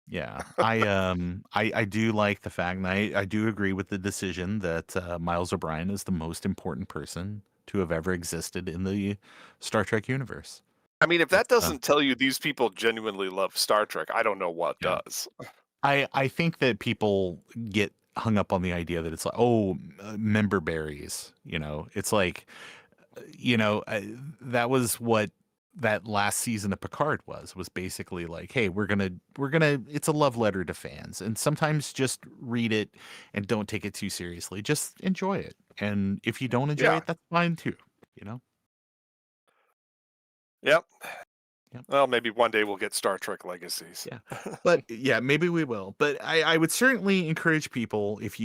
Yeah, I do like the fact, and I do agree with the decision that Miles O'Brien is the most important person to have ever existed in the Star Trek universe. I mean, if that It's, doesn't tell you these people genuinely love Star Trek, I don't know what Yeah. does. I think that people get hung up on the idea that it's like, oh, member berries. It's like, that was what that last season of Picard was basically like, hey, we're gonna it's a love letter to fans, and sometimes just read it and don't take it too seriously. Just enjoy it, and if you don't enjoy Yeah. it, that's fine too. You know. Yep. Yep. Well, maybe one day we'll get Star Trek Legacies. Yeah. But yeah, maybe we will. But I would certainly encourage people, if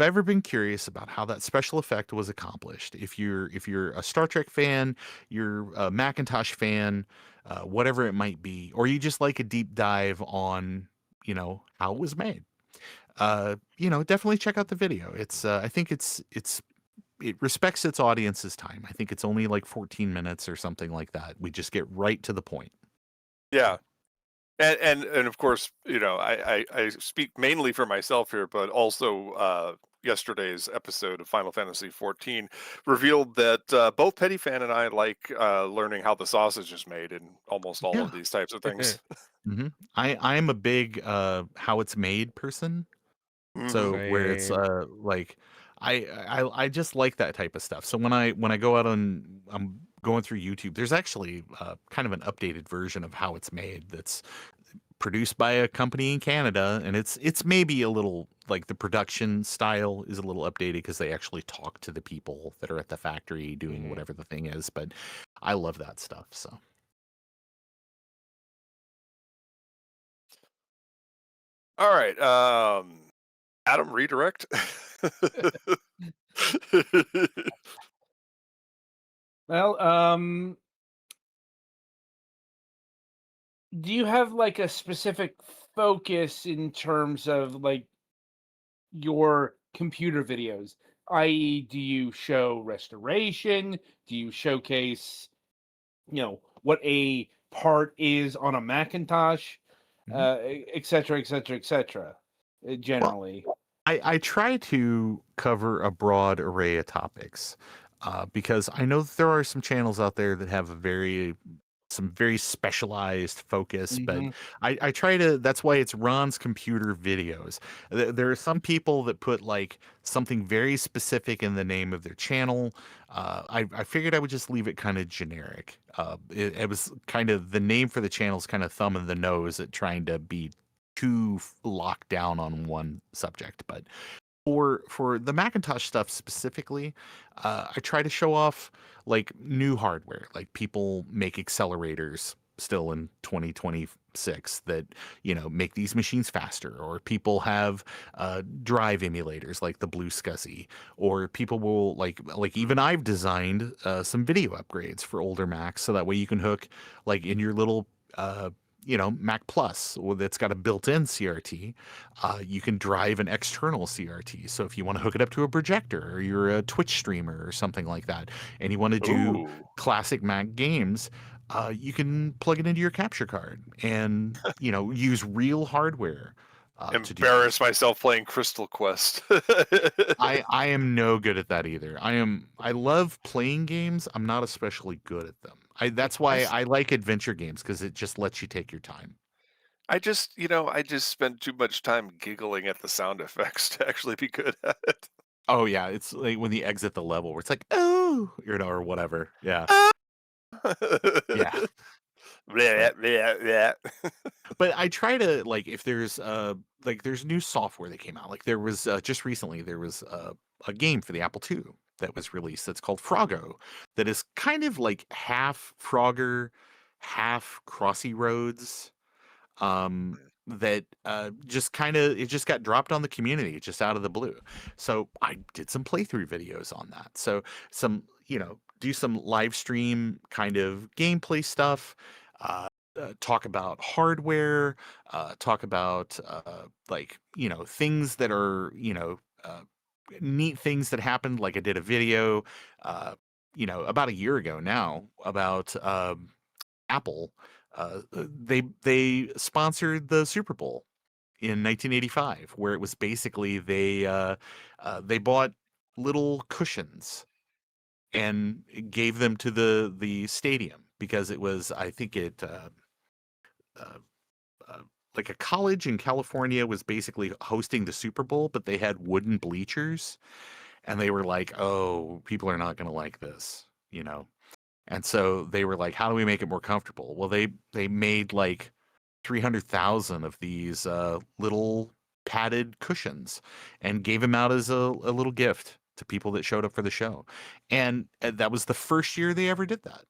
ever been curious about how that special effect was accomplished, if you're a Star Trek fan, you're a Macintosh fan, whatever it might be, or you just like a deep dive on how it was made, definitely check out the video. I think it respects its audience's time. I think it's only like 14 minutes or something like that. We just get right to the point. Yeah. And of course, I speak mainly for myself here, but also yesterday's episode of Final Fantasy XIV revealed that both Petty Fan and I like learning how the sausage is made in almost all of these types of things. Mm-hmm. I'm a big how it's made person. Mhm. So where it's like I just like that type of stuff. So when I go out I'm going through YouTube, there's actually kind of an updated version of how it's made that's produced by a company in Canada, and it's maybe a little like the production style is a little updated because they actually talk to the people that are at the factory doing whatever the thing is. But I love that stuff. So All right. Adam, redirect. Well, do you have like a specific focus in terms of like your computer videos? I.e., do you show restoration? Do you showcase, what a part is on a Macintosh, et cetera, et cetera, et cetera, generally? I try to cover a broad array of topics because I know that there are some channels out there that have some very specialized focus, but Mhm. I try to. That's why it's Ron's computer videos. There are some people that put like something very specific in the name of their channel. I figured I would just leave it kind of generic. It was kind of the name for the channel is kind of thumb in the nose at trying to be too locked down on one subject. But for the Macintosh stuff specifically, I try to show off like new hardware. Like people make accelerators still in 2026 that make these machines faster, or people have drive emulators like the Blue SCSI, or people will like even I've designed some video upgrades for older Macs so that way you can hook like in your little Mac Plus that's got a built-in CRT. You can drive an external CRT. So if you want to hook it up to a projector, or you're a Twitch streamer or something like that, and you want to do Ooh. classic Mac games, you can plug it into your capture card and use real hardware. To do Embarrass myself playing Crystal Quest. I am no good at that either. I love playing games. I'm not especially good at them. That's why I like adventure games because it just lets you take your time. I just spend too much time giggling at the sound effects to actually be good at it. Oh yeah, it's like when you exit the level where it's like, oh, or whatever. Yeah. Yeah. But I try to like if there's there's new software that came out. Like there was just recently there was a game for the Apple II that was released that's called Froggo that is kind of like half Frogger, half Crossy Roads. That just kind of it just got dropped on the community just out of the blue. So I did some playthrough videos on that. So some do some live stream kind of gameplay stuff. Talk about hardware, talk about things that are neat things that happened. Like I did a video, about a year ago now about Apple. They sponsored the Super Bowl in 1985, where it was basically they bought little cushions and gave them to the stadium because it was, I think uh, like a college in California was basically hosting the Super Bowl, but they had wooden bleachers, and they were like, "Oh, people are not going to like this," you know. And so they were like, "How do we make it more comfortable?" Well, they made like 300,000 of these little padded cushions and gave them out as a little gift to people that showed up for the show. And that was the first year they ever did that.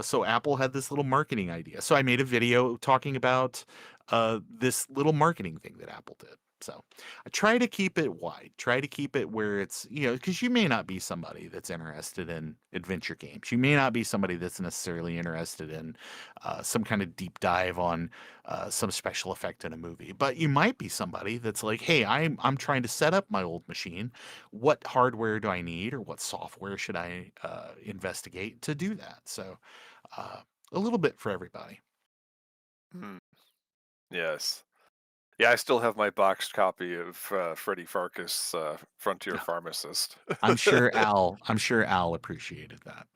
So Apple had this little marketing idea. So I made a video talking about this little marketing thing that Apple did. So I try to keep it wide, try to keep it where it's, because you may not be somebody that's interested in adventure games. You may not be somebody that's necessarily interested in some kind of deep dive on some special effect in a movie, but you might be somebody that's like, hey, I'm trying to set up my old machine. What hardware do I need, or what software should I investigate to do that? So a little bit for everybody. Yes. Yeah, I still have my boxed copy of Freddie Farkas, Frontier Pharmacist. I'm sure Al appreciated that.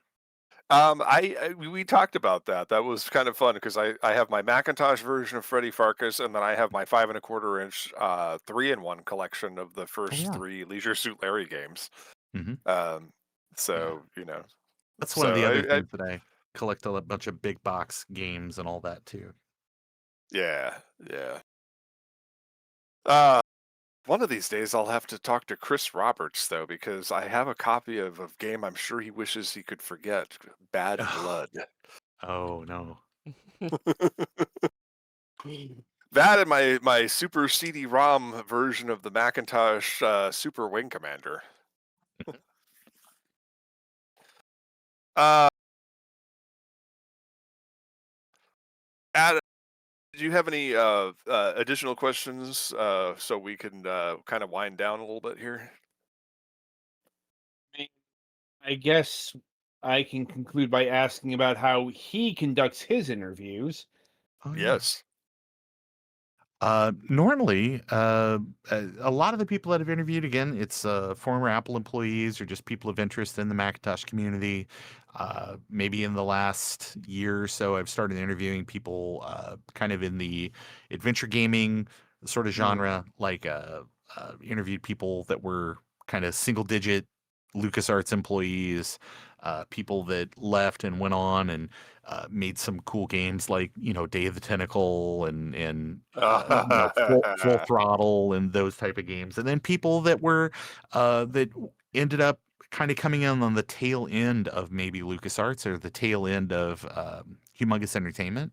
We talked about that. That was kind of fun because I have my Macintosh version of Freddie Farkas, and then I have my 5 1/4-inch 3-in-1 collection of the first 3 Leisure Suit Larry games. So that's one of the other things that I collect, a bunch of big box games and all that too. Yeah. One of these days I'll have to talk to Chris Roberts, though, because I have a copy of a game I'm sure he wishes he could forget, Bad Blood. Oh, no. That and my Super CD-ROM version of the Macintosh Super Wing Commander. Adam, do you have any additional questions so we can kind of wind down a little bit here? I guess I can conclude by asking about how he conducts his interviews. Oh, Yes. Normally, a lot of the people that I've interviewed, again, it's former Apple employees or just people of interest in the Macintosh community. Maybe in the last year or so, I've started interviewing people kind of in the adventure gaming sort of genre, like interviewed people that were kind of single-digit LucasArts employees, people that left and went on and made some cool games like Day of the Tentacle and Full Throttle and those type of games, and then people that were that ended up kind of coming in on the tail end of maybe LucasArts or the tail end of Humongous Entertainment,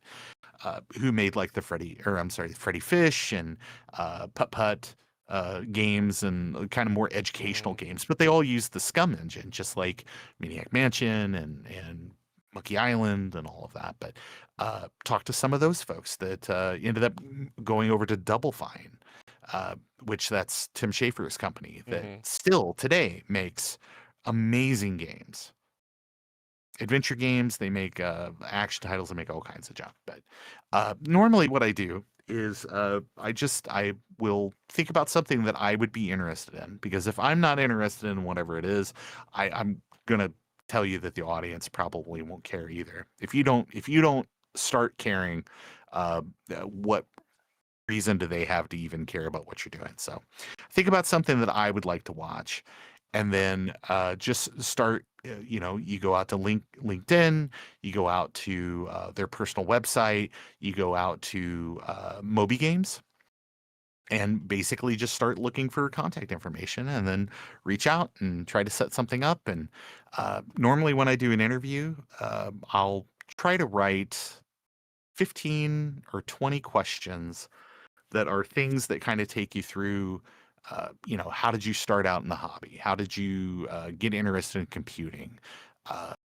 who made like the Freddy Fish and Putt Putt games and kind of more educational games, but they all use the Scum engine, just like Maniac Mansion and Monkey Island and all of that. But talked to some of those folks that ended up going over to Double Fine, which that's Tim Schafer's company that still today makes amazing games. Adventure games, they make action titles, they make all kinds of junk. But normally what I do is I will think about something that I would be interested in, because if I'm not interested in whatever it is, I'm gonna tell you that the audience probably won't care either. If you don't start caring, what reason do they have to even care about what you're doing? So think about something that I would like to watch, and then just start. You go out to LinkedIn, you go out to their personal website, you go out to Moby Games, and basically just start looking for contact information, and then reach out and try to set something up. And normally when I do an interview, I'll try to write 15 or 20 questions that are things that kind of take you through, how did you start out in the hobby? How did you get interested in computing?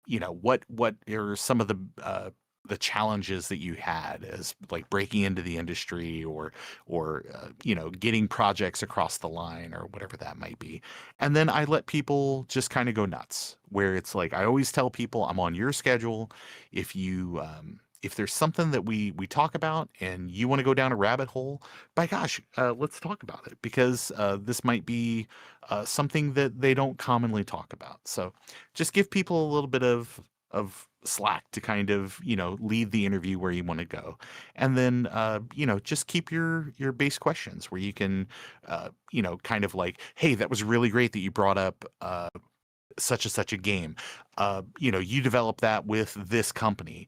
What are some of the challenges that you had as like breaking into the industry, or getting projects across the line, or whatever that might be. And then I let people just kind of go nuts, where it's like, I always tell people, I'm on your schedule. If there's something that we talk about and you want to go down a rabbit hole, by gosh, let's talk about it, because this might be something that they don't commonly talk about. So just give people a little bit of slack to kind of lead the interview where you want to go, and then just keep your base questions where you can kind of like, hey, that was really great that you brought up such and such a game. You developed that with this company.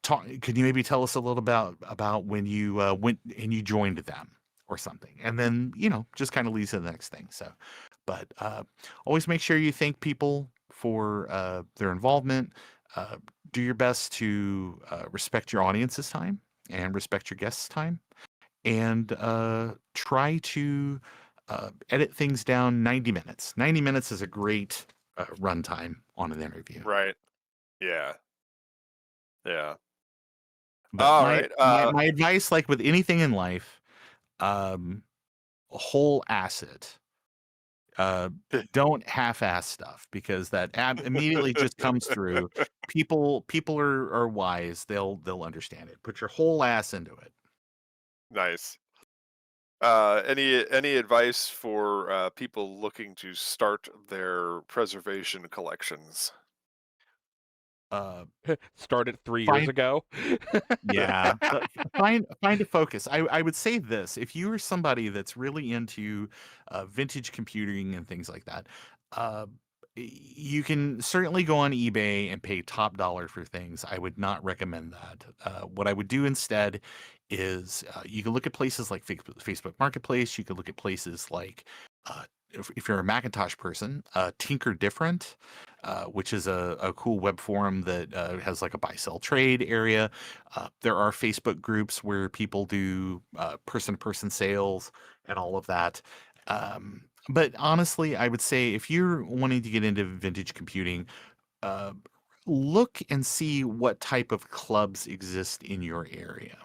Could you maybe tell us a little about when you went and you joined them or something? And then, just kind of leads to the next thing. So, but always make sure you thank people for their involvement. Do your best to respect your audience's time and respect your guests' time, and try to edit things down 90 minutes. 90 minutes is a great runtime on an interview. Right. Yeah. Yeah. But All my, right. my advice, like with anything in life, whole asset. Don't half-ass stuff, because that immediately just comes through. People are wise. They'll understand it. Put your whole ass into it. Nice. Any advice for people looking to start their preservation collections? Started 3 years ago. Yeah, find a focus. I would say this: if you are somebody that's really into vintage computing and things like that, you can certainly go on eBay and pay top dollar for things. I would not recommend that. What I would do instead is you can look at places like Facebook Marketplace. You can look at places like if you're a Macintosh person, Tinker Different, which is a cool web forum that has like a buy sell trade area. There are Facebook groups where people do person to person sales and all of that. But honestly, I would say if you're wanting to get into vintage computing, uh, look and see what type of clubs exist in your area.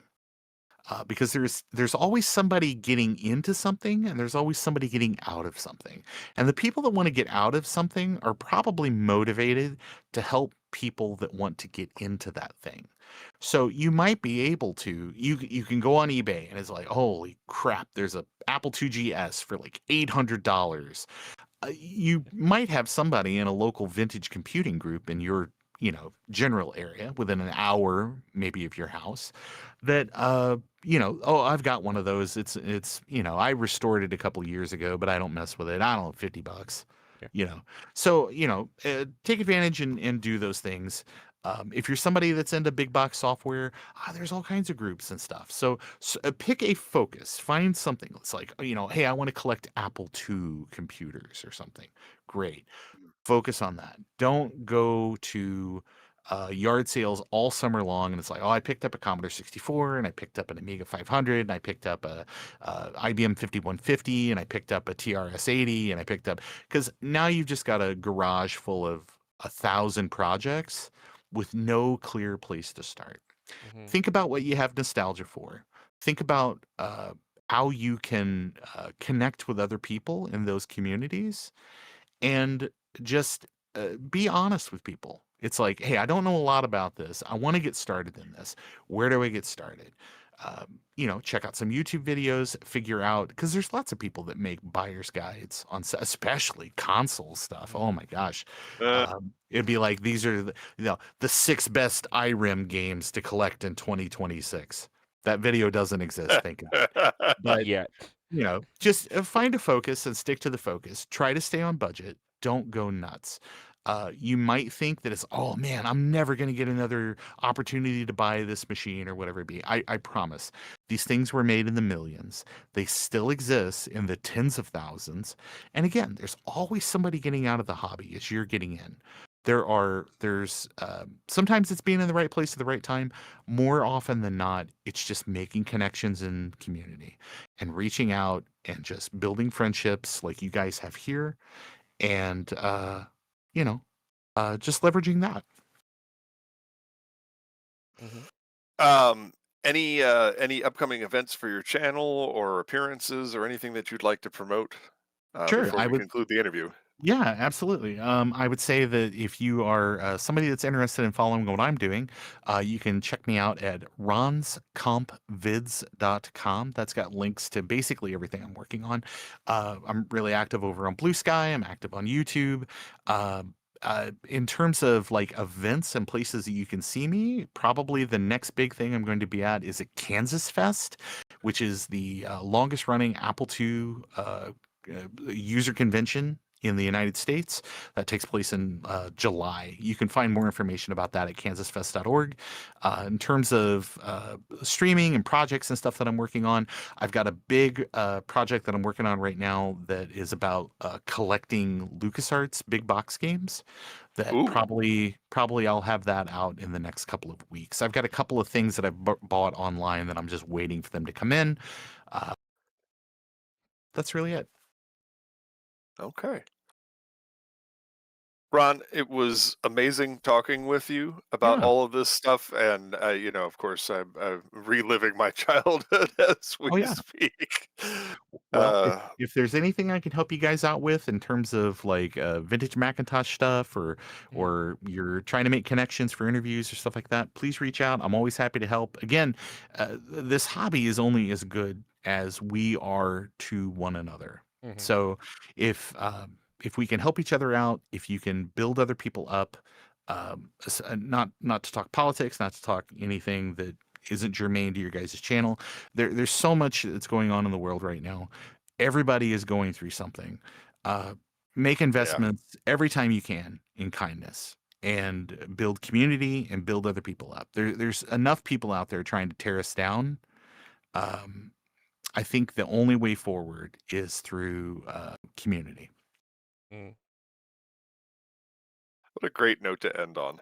Because there's always somebody getting into something, and there's always somebody getting out of something. And the people that want to get out of something are probably motivated to help people that want to get into that thing. So you might be able to you can go on eBay and it's like, holy crap, there's a Apple IIgs S for like $800. You might have somebody in a local vintage computing group in your general area within an hour maybe of your house that oh, I've got one of those. It's I restored it a couple of years ago, but I don't mess with it. I don't know, $50. Yeah. So take advantage and do those things. If you're somebody that's into big box software, there's all kinds of groups and stuff. So pick a focus, find something. It's like, hey, I want to collect Apple II computers or something. Great. Focus on that. Don't go to yard sales all summer long and it's like, oh, I picked up a Commodore 64 and I picked up an Amiga 500 and I picked up a IBM 5150 and I picked up a TRS 80 and I picked up, because now you've just got a garage full of 1,000 projects with no clear place to start. Think about what you have nostalgia for. Think about how you can connect with other people in those communities, and just be honest with people. It's like, hey, I don't know a lot about this. I want to get started in this. Where do I get started? Check out some YouTube videos, figure out, because there's lots of people that make buyer's guides on, especially console stuff. Oh my gosh. It'd be like, these are the 6 best IRIM games to collect in 2026. That video doesn't exist, thank God. But Yet. Just find a focus and stick to the focus. Try to stay on budget. Don't go nuts. You might think that it's, oh man, I'm never going to get another opportunity to buy this machine or whatever it be. I promise. These things were made in the millions. They still exist in the tens of thousands. And again, there's always somebody getting out of the hobby as you're getting in. There's sometimes it's being in the right place at the right time. More often than not, it's just making connections in community and reaching out and just building friendships like you guys have here, and just leveraging that. Any upcoming events for your channel or appearances or anything that you'd like to promote Sure, before I we would. conclude the interview? Yeah, absolutely. I would say that if you are somebody that's interested in following what I'm doing, you can check me out at ronscompvids.com. That's got links to basically everything I'm working on. I'm really active over on Blue Sky. I'm active on YouTube. in terms of like events and places that you can see me, probably the next big thing I'm going to be at is at Kansas Fest, which is the longest running Apple II user convention in the United States. That takes place in July. You can find more information about that at kansasfest.org. In terms of streaming and projects and stuff that I'm working on, I've got a big project that I'm working on right now that is about collecting LucasArts big box games. That Ooh. probably I'll have that out in the next couple of weeks. I've got a couple of things that I've bought online that I'm just waiting for them to come in. That's really it. Okay. Ron, it was amazing talking with you about Yeah. all of this stuff, and of course, I'm reliving my childhood as we yeah. speak. Well, if there's anything I can help you guys out with in terms of like vintage Macintosh stuff, or you're trying to make connections for interviews or stuff like that, please reach out. I'm always happy to help. Again, this hobby is only as good as we are to one another. So if we can help each other out, if you can build other people up, not to talk politics, not to talk anything that isn't germane to your guys' channel. There's so much that's going on in the world right now. Everybody is going through something. Make investments every time you can in kindness, and build community and build other people up. There's enough people out there trying to tear us down. I think the only way forward is through community. What a great note to end on.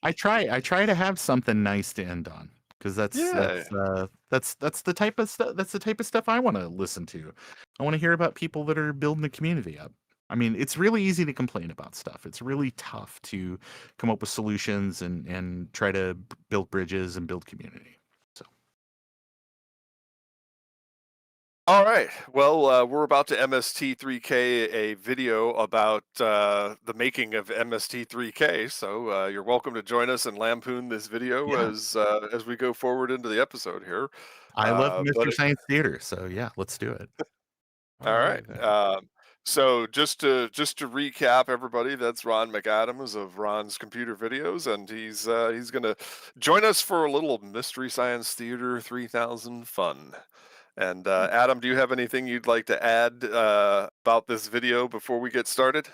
I try to have something nice to end on, because that's the type of stuff. That's the type of stuff I want to listen to. I want to hear about people that are building the community up. I mean, it's really easy to complain about stuff. It's really tough to come up with solutions and try to build bridges and build community. So, All right. Well, we're about to MST3K a video about the making of MST3K. So you're welcome to join us and lampoon this video as we go forward into the episode here. I love Mystery Science Theater, so yeah, let's do it. All right. So just to recap, everybody, that's Ron McAdams of Ron's Computer Videos, and he's going to join us for a little Mystery Science Theater 3000 fun. And Adam, do you have anything you'd like to add about this video before we get started?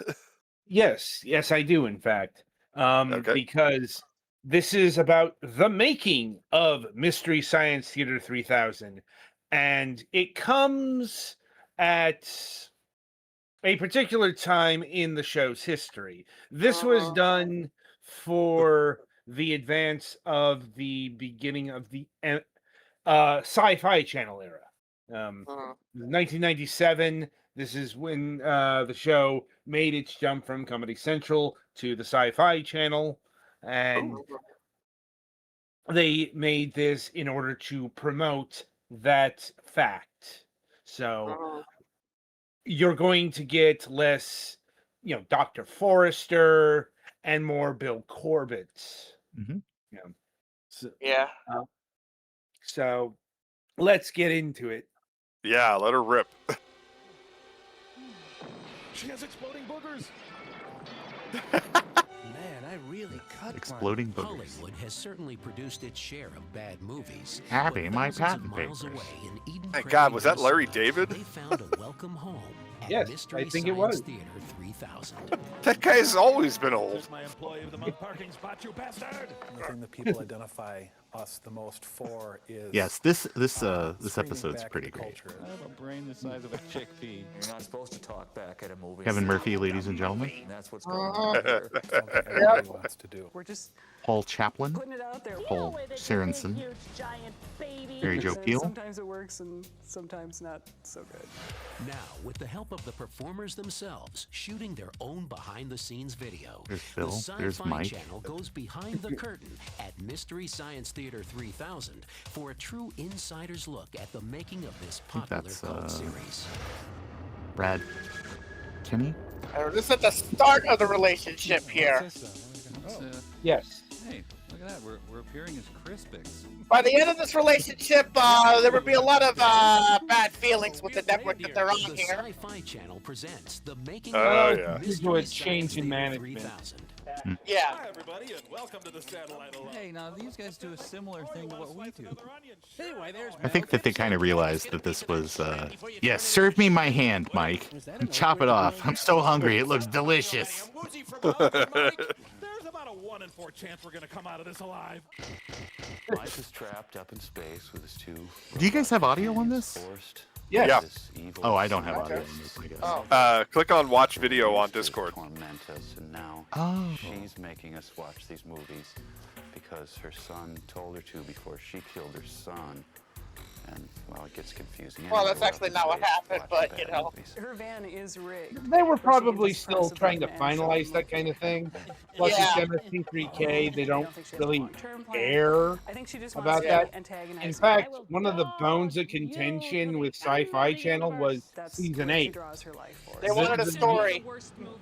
Yes, I do, in fact. Because this is about the making of Mystery Science Theater 3000. And it comes at a particular time in the show's history. This was done for the advance of the beginning of the Sci-Fi Channel era. 1997. This is when the show made its jump from Comedy Central to the Sci-Fi Channel, and they made this in order to promote that fact. So you're going to get less, Dr. Forrester and more Bill Corbett. So let's get into it. Yeah, let her rip. She has exploding boogers. Man, I really cut Exploding boogers. Hollywood has certainly produced its share of bad movies. Happy my patent papers. My God, was that Larry David? They found a welcome home at Yes, Mystery I think it Science was. Theater 3000. That guy's always been old. My employee of the month parking spot, you bastard. The thing that people identify us the most for is Yes, this screaming episode's back pretty at the great. culture. I have a brain the size of a chickpea. You're not supposed to talk back at a movie. Kevin Murphy, ladies and gentlemen. And that's what's going on here. Something everybody wants to do. We're just Paul Chaplin, putting it out there. Paul Sorensen, Huge, giant baby. Mary Jo Peele. Sometimes it works and sometimes not so good. Now, with the help of the performers themselves, shooting their own behind-the-scenes video, There's the Phil, there's Sci-Fi Mike. Channel goes behind the curtain at Mystery Science Theater 3000 for a true insider's look at the making of this popular that's, cult series. Brad Kinney. This is at the start of the relationship here. Oh. Yes. Hey, look Look at that. We're appearing as Crispix. By the end of this relationship, there would be a lot of bad feelings with the network that they're on The here. Sci-Fi Channel presents the making Oh, of yeah. Due to a change in management. 3000. Yeah. Hi, everybody, and welcome to the Satellite Alone. Hey, now these guys do a similar thing to what we do. Anyway, there's I think that they kind of realized that this was, yeah, serve me my hand, Mike. Chop it off. I'm so hungry. It looks delicious. There's about a 1 in 4 chance we're gonna come out of this alive. Mike is trapped up in space with his two. Do you guys have audio on this? Forced. Yes. Yeah. This evil Oh, I don't have Okay. audio on this, I guess. Oh. Click on watch video on used to Discord. Torment us, and now Oh. she's making us watch these movies because her son told her to before she killed her son. And well, it gets confusing. Well, Anyway, that's we're actually up in not what space happened, watching but, you bad know. movies. Her van is rigged. They were but she can probably just still press a trying to button and show finalize them that kind of location. thing. Plus, Yeah. it's MST3K. They don't think she has a really long-term plan. care I think she just about wants to that. antagonize In me. fact, one of the bones of contention with Sci-Fi Channel was That's season where she 8. draws her life force. They wanted a story.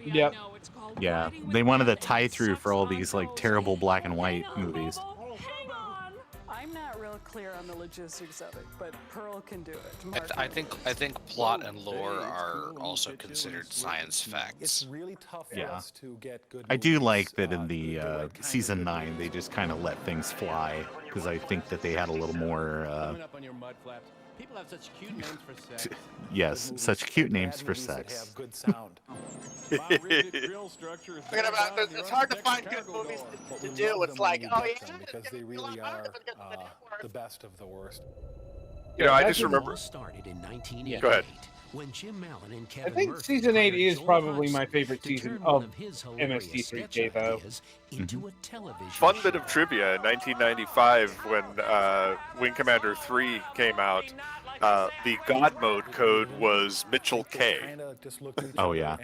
Yep. Yeah, they wanted a tie-through for all these, like, terrible black and white movies. I'm not real clear on the logistics of it, but Pearl can do it. I think plot and lore are also considered science It's facts. really tough for Yeah. us to get good I do movies, like that in good the directors, season good 9 they just kind of let things fly because I think that they had a little more up on your mud flaps. People have such cute names for sex. yes, such cute names for movies that sex. have good sound. My rigid drill structure is Forget built about on this. your It's hard to find architect's good cargo movies door. But to we do. love It's them like, when oh we yeah, get them because they it's a really lot harder are if it's got the network. the best of the worst. You know, I that's just a- remember. All started in 1988 Go ahead. when Jim Mallon and I Kevin think Murphy season 8 hired is Joel probably my Hodgson favorite to season turn one of of his hilarious sketch MST3K, though. ideas into a television Fun bit show. of trivia in 1995 when Wing Commander 3 came out. The God mode code was Mitchell K. Kinda just looked at each Oh, other yeah.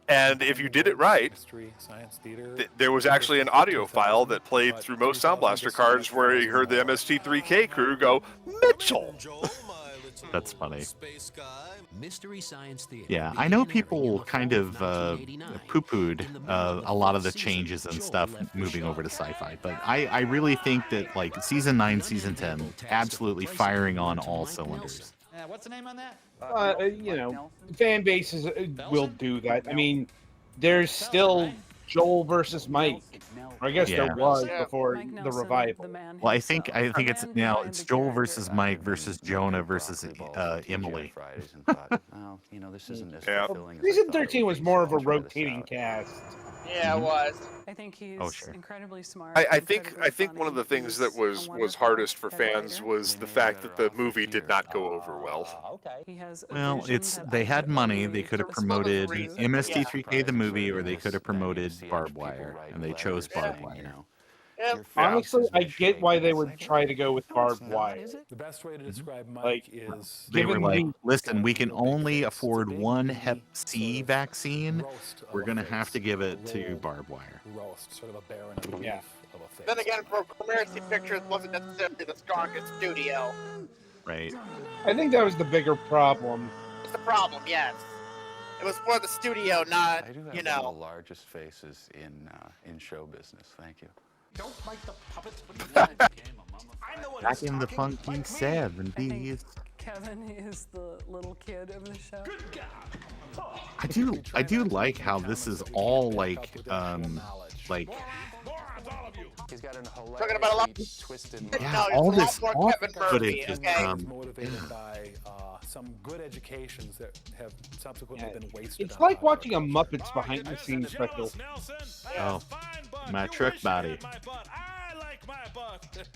And if you did it right, Mystery, science theater, there was actually an audio file that played through most Sound Blaster cards where you heard the MST3K crew go, Mitchell! That's funny. Mystery Science Theater. Yeah, I know began airing in people the kind fall of 1989. poo-pooed In the middle of the a lot of the fifth season, changes and Joel stuff left the moving show. over to sci-fi, but I really think that like season 9, season 10, absolutely firing on all cylinders. What's the name on that? You know, fan bases will do that. I mean, there's still Joel versus Mike. Or I guess Yeah. there was Yeah. before Mike the Nelson, revival. the man Well, I think himself. it's The man now behind it's the Joel character. versus Mike versus Jonah versus Emily. Fridays and thought, well, you know, this isn't as Yeah. fulfilling as I Season thought it 13 would was be, more so of a I'll try this rotating out. cast. Yeah, it was. I think he's Oh, sure. incredibly smart. I think incredibly one of the funny. things He's that a was wonderful hardest for head fans writer. was the fact that the movie did not go over well. He has a Well, vision it's that they I had could money. only They could have just promoted read. MST3K the movie, or they could have Then you promoted see Barbed people Wire, writing and they letters chose Barbed saying, Wire. you know, Yeah. your Honestly, face I is get why they shaking. would It's try like, to go with "No, Barbed it's not, Wire. is it?" The best way to describe Mike Like, is They were Given like, the- listen, we can Got a big only face. It's a afford big, one meaty Hep C sort of vaccine. roast of We're a gonna have face, to give a it to roll Barbed Wire. roast, sort of a barren relief Yeah. of a face. Then again, for Commercy Pictures wasn't necessarily the strongest studio. Right. I think that was the bigger problem. It's the problem, yes. It was for the studio, not, I do have you one of know. the largest faces in show business. Thank you. Don't like the puppets, but I know what Back he's in the talking funky like me. 70s. Kevin is the little kid of the show. Good God. I do like how this is all like like Morons, all of you. He's got an Talking about a lot- hilariously twisted. Yeah, No, it's all a this lot more all Kevin Murphy, footage is okay? motivated yeah. by some good educations that have subsequently Yeah, been wasted. It's on like other watching a productions. Muppets behind the scenes special. Oh, my truck body. I like my butt.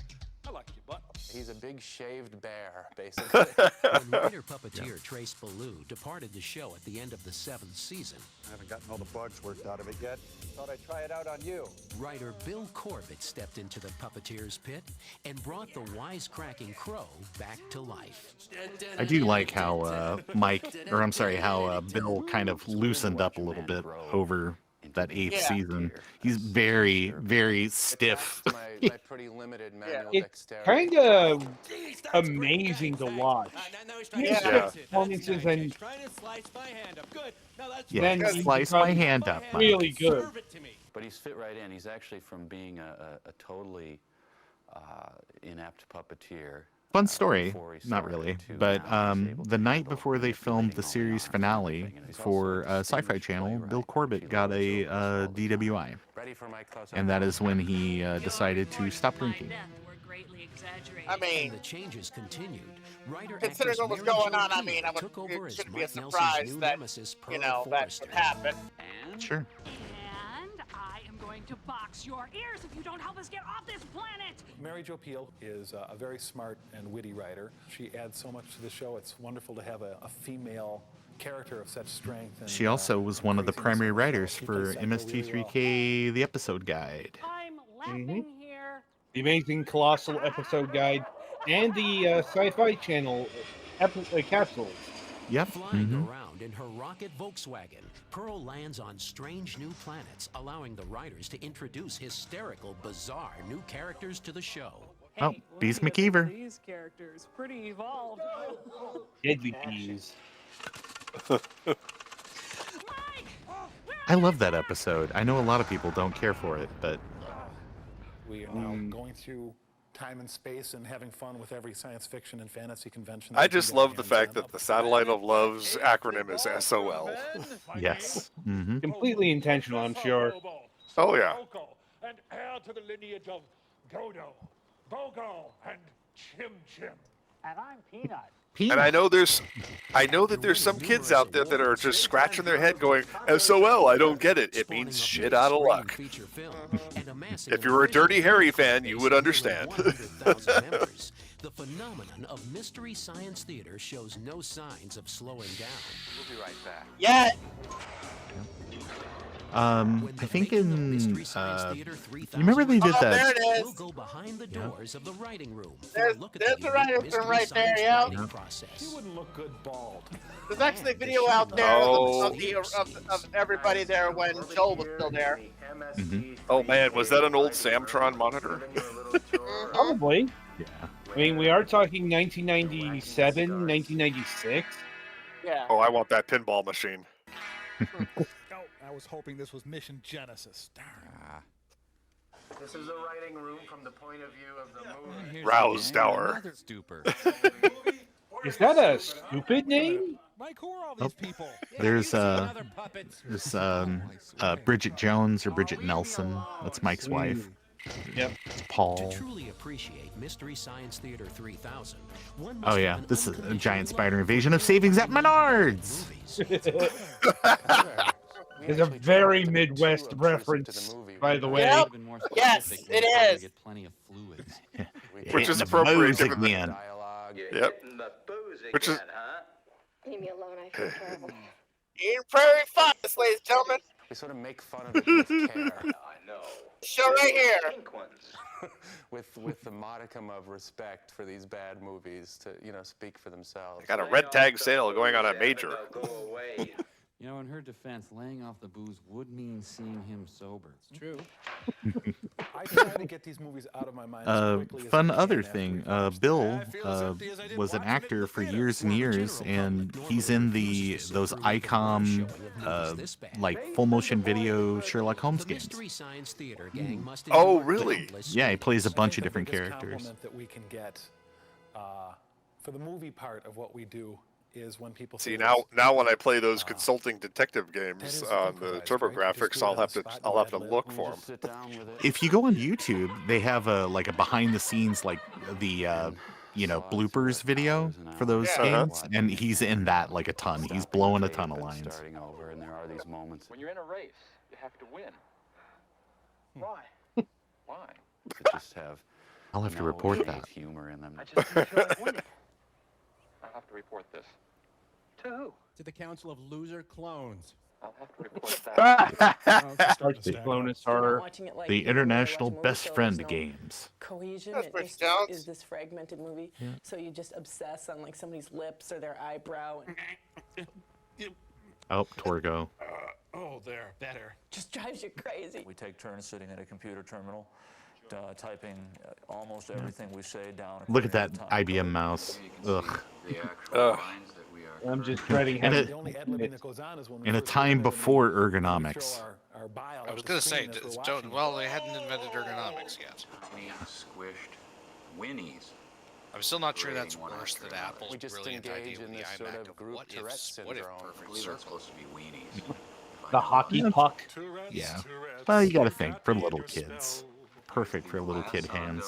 I like your butt. He's a big shaved bear, basically. When writer puppeteer Trace Ballou departed the show at the end of the 7th season, I haven't gotten all the bugs worked out of it yet. Thought I'd try it out on you. writer Bill Corbett stepped into the puppeteer's pit and brought the wisecracking crow back to life. I do like how Bill kind of loosened up a little bit over that 8th Yeah. season. He's very, very stiff. My pretty limited manual It's dexterity. kind of amazing to watch. Yeah. Performances and Yeah, then he slice my becomes hand up. Mike. really good. But he's fit right in. He's actually from being a totally inept puppeteer. Fun story, before he not started really, to but now he's able the to night handle before they filmed the manipulating all series arms and finale everything, and he's also for a Sci-Fi distinguished Channel, playwright. Bill Corbett got a DWI, Ready for my close-up? and that is when he decided to stop drinking. I mean, And the changes continued. Writer considering actress what was Mary Jo going on, I Pehl mean, took over it as shouldn't be a Mike Nelson's surprise new that, nemesis, you Pearl know, that Forrester. would happen. Sure. And I am going to box your ears if you don't help us get off this planet. Mary Jo Pehl is a very smart and witty writer. She adds so much to the show. It's wonderful to have a female character of such strength. And, She also was one of the craziness primary on the show. writers She for plays Psycho really well. MST3K, the episode guide. I'm laughing here. The Amazing Colossal episode guide and the Sci-Fi Channel capsules. Yep. Flying around in her rocket Volkswagen, Pearl lands on strange new planets, allowing the writers to introduce hysterical, bizarre new characters to the show. Oh, Bees McKeever. These characters pretty evolved. Deadly Bees. I love that episode. I know a lot of people don't care for it, but We are now going through time and space and having fun with every science fiction and fantasy convention. I just love the fact that the Satellite of Love's acronym is SOL. yes. Completely intentional, I'm sure. Oh yeah. And heir to the lineage of Dodo, Bogo, and Chim Chim. And I'm Peanut. And I know that there's some kids out there that are just scratching their head going, SOL, I don't get it. It means shit out of luck. If you're a Dirty Harry fan, you would understand. The phenomenon of Mystery Science Theater shows no signs of slowing down. We'll be right back. Yeah. I think in you remember they did Oh, there that. it is. We'll go behind the doors of the writing room. There's the writer's room right there, yeah. She wouldn't look good bald. There's actually a video out there of everybody there when Joel was still there. Oh man, was that an old Samtron monitor? Probably. Yeah. I mean, we are talking 1997, 1996. Yeah. Oh, I want that pinball machine. I was hoping this was Mission Genesis. Darn. This is the writing room from the point of view of the movie. Rouse Tower. Is that a stupid name? Mike, who are all these people? There's Bridget Jones or Bridget Nelson. That's Mike's wife. Yep. Paul. To truly appreciate Mystery Science Theater 3000, one must Oh yeah, have an this is a unconditional giant love spider invasion of savings at Menards. It's a very Midwest reference, by the way. Yep. Yes, it is. Which is Hitting the appropriate booze given the again. Dialogue. Yep. Which is Leave me alone, I feel terrible. Eating prairie fox, ladies and gentlemen. We sort of make fun of it with care. I know. Show right here. Pink ones. with the modicum of respect for these bad movies to, speak for themselves. got a red tag sale going on at Major. Go away. You know, in her defense, laying off the booze would mean seeing him sober. It's true. I try to get these movies out of my mind as quickly as Fun I can other after thing, we finish. Bill was an actor for years and years, and he's in those ICOM like full motion video Sherlock Holmes games. Mystery Science Theater gang must Oh, endure really? countless Yeah, he plays a bunch of The different biggest characters. compliment that we can get for the movie part of what we do is when people See say now when I play those consulting detective games on the TurboGrafx, I'll have to look for them. Sit down with it. If you go on YouTube, they have a behind the scenes like the bloopers video for those Yeah. games, and he's in that like a ton. He's blowing a ton of lines. Starting over, and there are these moments. When you're in a race, you have to win. Why? Why? that just have. I'll have to no report shade that. Humor in them. I just don't feel like winning. I'll have to report this. To who? To the Council of Loser Clones. I'll have to report that. The Clonus are Watching it like The you know, international watch a movie, best so friend there's no games. cohesion. That's It pretty just Jones. is this fragmented movie. So you just obsess on like somebody's lips or their eyebrow. And Oh, Torgo. Oh, there. better. Just drives you crazy. We take turns sitting at a computer terminal, typing almost everything we say down. Look at that IBM mouse. Ugh. I'm just dreading In having The only editing that goes on is when we a first time go in and before we throw ergonomics. our bio I was at the going to say, screen as we're watching. well, they hadn't invented ergonomics yet. Tiny squished winnies. I'm still not sure that's worse than Apple's We just brilliant engage idea in with the this sort iMac of of group what Tourette if, what if syndrome. perfect I believe it's circle. supposed to be weenies. the hockey puck. Yeah. Well, you got to think for little kids. Perfect for little kid hands.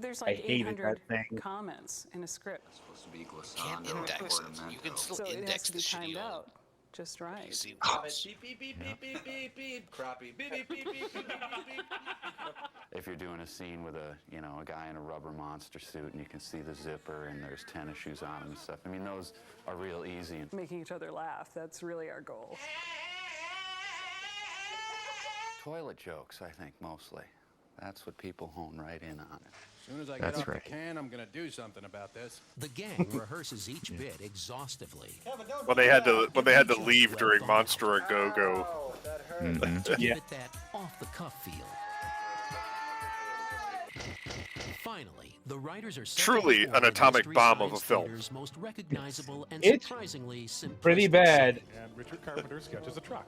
There's I like hated 800 that thing. comments in a script. Supposed to be Can't glissando. index it. You can still So it has index to the be timed shitty old out just right. PC. Beep, beep, beep, beep, beep, beep, beep. Crappie. Beep, beep, beep, beep, beep, beep, beep. If you're doing a scene with a guy in a rubber monster suit and you can see the zipper and there's tennis shoes on him and stuff, I mean, those are real easy. Making each other laugh, that's really our goal. Toilet jokes, I think, mostly. That's what people hone right in on. As soon as I That's get off right. the can, I'm going to do something about this. The gang rehearses each bit exhaustively. When they had to leave during Monster a Go Go. To give it that off-the-cuff feel. Finally, the writers are set to Truly perform an atomic Mystery bomb of a Science film. Theater's most recognizable and It's surprisingly simplistic pretty bad. scene. And Richard Carpenter sketches a truck.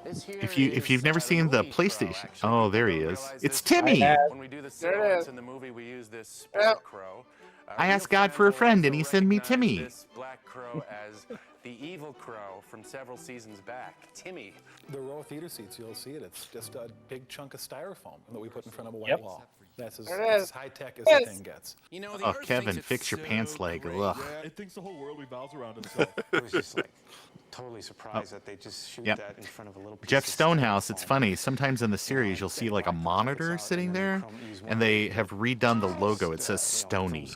If you've never seen the PlayStation, oh, there he is. It's I Timmy. have. When we do the There it silhouettes is. in the movie, we use this spirit crow. I Real asked God fans for a will friend, also and he sent me recognize Timmy. This black crow as the evil crow from several seasons back, Timmy. The row theater seats, you'll see it. It's just a big chunk of styrofoam that we put in front of a white Yep. wall. That's as, There it is. as high tech as Yes. the thing gets. You know, the Oh, Earth Kevin, thinks it's fix your so pants leg. great. Ugh. Yeah, it thinks the whole world revolves around itself. I was just like totally surprised that they just shoot Yep. that in front of a little piece Jeff of Stonehouse, it's styrofoam. funny. Sometimes in the series, you'll see like a monitor sitting there, and they have redone the logo. It says Stony,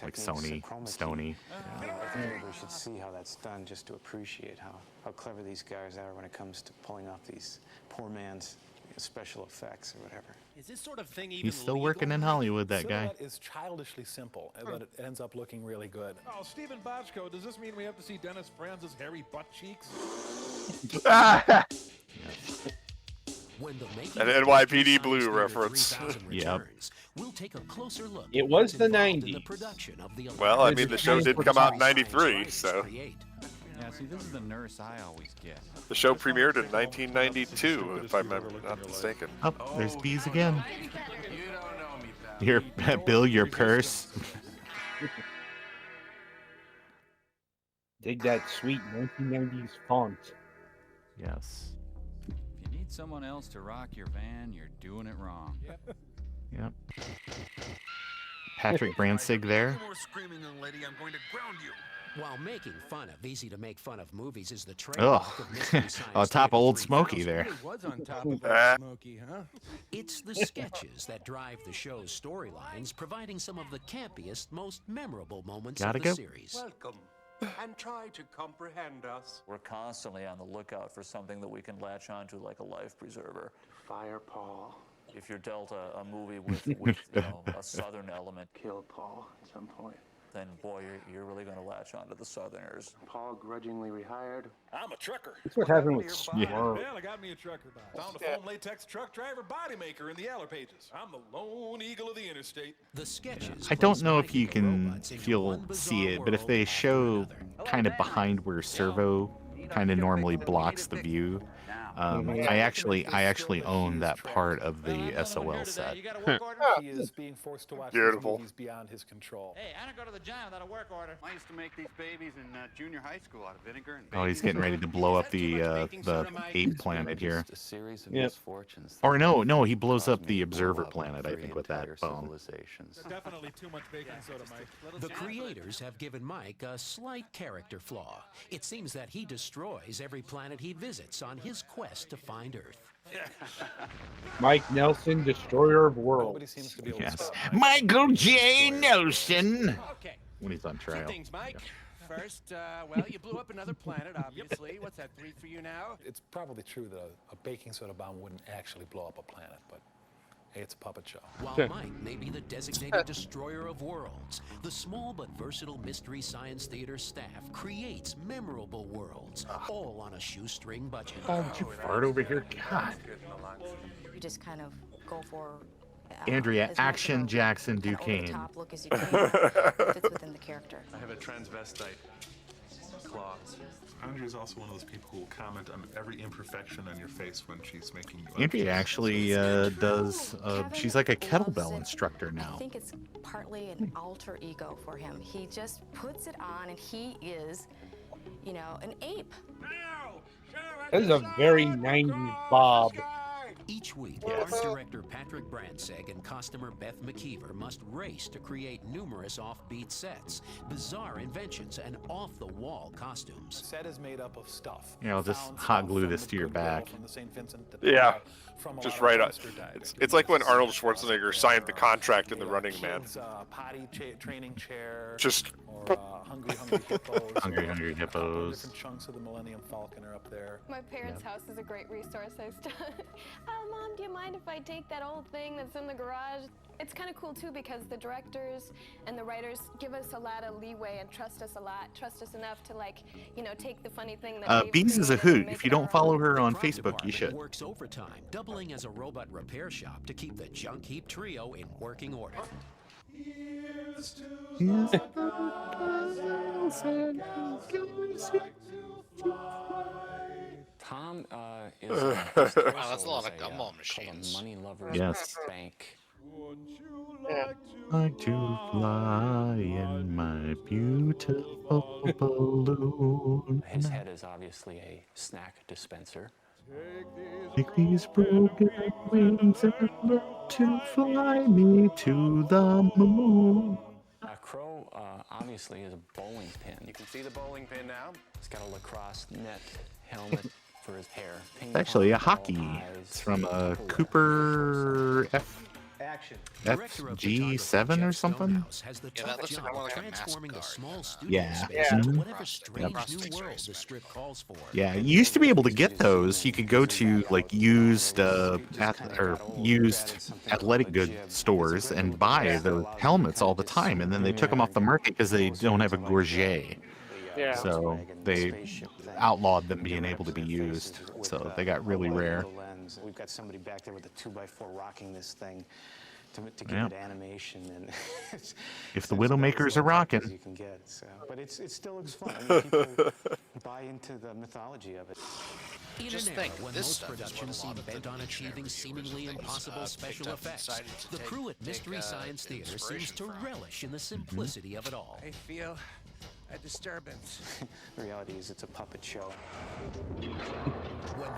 like Sony, Stony. I think we should see how that's done just to appreciate how clever these guys are when it comes to pulling off these poor man's special effects or whatever. Is this sort of thing even He's still legal? working in Hollywood, that guy. Silhouette is childishly simple, but it ends up looking really good. Oh, Stephen Bochco, does this mean we have to see Dennis Franz's hairy butt cheeks? When the making An of NYPD Mystery Blue Science reference. Theater 3000 Yep. returns, we'll take a closer look It at was what's the involved in the 90s. production of the Well, I elaborate mean, the show did Mystery come out in Science 93, writers so. create. Yeah, see, this is the nurse I always get. The show premiered in 1992, if I'm not mistaken. Oh, there's bees again. Your Bill, your purse. Dig that sweet 1990s font. Yes. If you need someone else to rock your van, you're doing it wrong. Yep. Patrick Bransig there. more screaming, young lady. I'm going to ground you. While making fun of easy-to-make-fun-of movies is the trademark Ugh. of Mystery Science On top of Old Theater Smoky 3000, there. It was on top of Ah. Smokey, huh? it's the sketches that drive the show's storylines, providing some of the campiest, most memorable moments Gotta of the go. series. Welcome, and try to comprehend us. We're constantly on the lookout for something that we can latch onto like a life preserver. Fire Paul. If you're dealt a movie with a southern element, Kill Paul at some point. then boy, you're really going to latch onto the southerners. Paul grudgingly rehired. I'm a trucker. That's what happened with Yeah. Swerve. Well, I got me a trucker box. Found a foam latex truck driver body maker in the Yellow Pages. I'm the lone eagle of the interstate. The sketches I don't place know if you magical can robots into one see bizarre it, but if world they after show another. kind of behind where servo kind of normally blocks the view, I actually own that part of the SOL set. He is being forced to watch Beautiful. these movies beyond his control. Hey, I don't go to the gym without a work order. I used to make these babies in junior high school out of vinegar and Oh, he's getting ready to blow up the ape planet here. a series of Yep. misfortunes. Or no, that he blows caused up me the to blow Observer up planet, I three think, with that entire bomb. civilizations. Definitely too much baking soda, Mike. The creators have given Mike a slight character flaw. It seems that he destroys every planet he visits on his quest to find Earth. Mike Nelson, Destroyer of Nobody Worlds. seems to be able to Yes. stop Michael J. Nelson. Okay. When he's on Two trial. things, Mike. First, well, you blew up another planet, obviously. What's that, 3 for you now? It's probably true that a baking soda bomb wouldn't actually blow up a planet, but It's a puppet show. While Mike may be the designated destroyer of worlds, the small but versatile Mystery Science Theater staff creates memorable worlds, all on a shoestring budget. Oh, did you fart over here? God. You just kind of go for Andrea, as much of Action a Jackson kind of Duquesne. over-the-top look as you can that fits within the character. I have a transvestite clause. Andrea is also one of those people who will comment on every imperfection on your face when she's making you. Andrea actually does. She's like a kettlebell instructor I now. think it's partly an alter ego for him. He just puts it on and he is, you know, an ape. That is a very 90s Bob. Each week, Yes. art director Patrick Brandsegg and costumer Beth McKeever must race to create numerous offbeat sets, bizarre inventions, and off-the-wall costumes. The set is made up of stuff. You know, just Found hot stuff glue from this the to your Goodwill, back. from the St. Vincent de Yeah, Paul, from a just lot of right on. dumpster diving. It's like when Arnold Schwarzenegger signed the contract in The Running Man. Kids, potty training chair. Just or hungry hippos. Hungry or Hungry a couple Hippos. different chunks of the Millennium Falcon are up there. My parents' house is a great resource. Mom, do you mind if I take that old thing that's in the garage? It's kind of cool too because the directors and the writers give us a lot of leeway and trust us a lot, trust us enough to, like, you know, take the funny thing that they've Bees is a created and hoot. make If you it our don't follow own. her The on prop Facebook, you department should. works overtime, doubling as a robot repair shop to keep the junk heap trio in working order. Tom is Wow, that's a lot of gumball machines. Money Lover Yes. Bank. Like to fly in my beautiful balloon. His head is obviously a snack dispenser. Take these broken wings and learn to fly me to the moon. Crow obviously is a bowling pin. You can see the bowling pin now. He's got a lacrosse net helmet for his hair. It's actually a hockey. It's from a Cooper FG7 or something. Yeah, that looks more like a transforming the small studio Yeah. space Mhm. into whatever strange Yep. new world the script calls for. Yeah, you used to be able to get those. You could go to like used athletic good stores and buy the helmets all the time, and then they took them off the market because they don't have a gorget. Yeah. So they outlawed them being able to be used. So they got really rare. We've got somebody back there with a 2x4 rocking this thing to give Yep. it animation, and it's, If the Widowmakers are rocking. you can get. So, but it still looks fun. I mean, people buy into the mythology of it. In Just an era think, when this most stuff is what a productions lot seem of the bent on achieving seemingly impossible picked special up and effects, decided to the take- crew at Mystery take, Science Theater seems inspiration to from. relish in the simplicity of it all. I feel a disturbance. The reality is it's a puppet show. When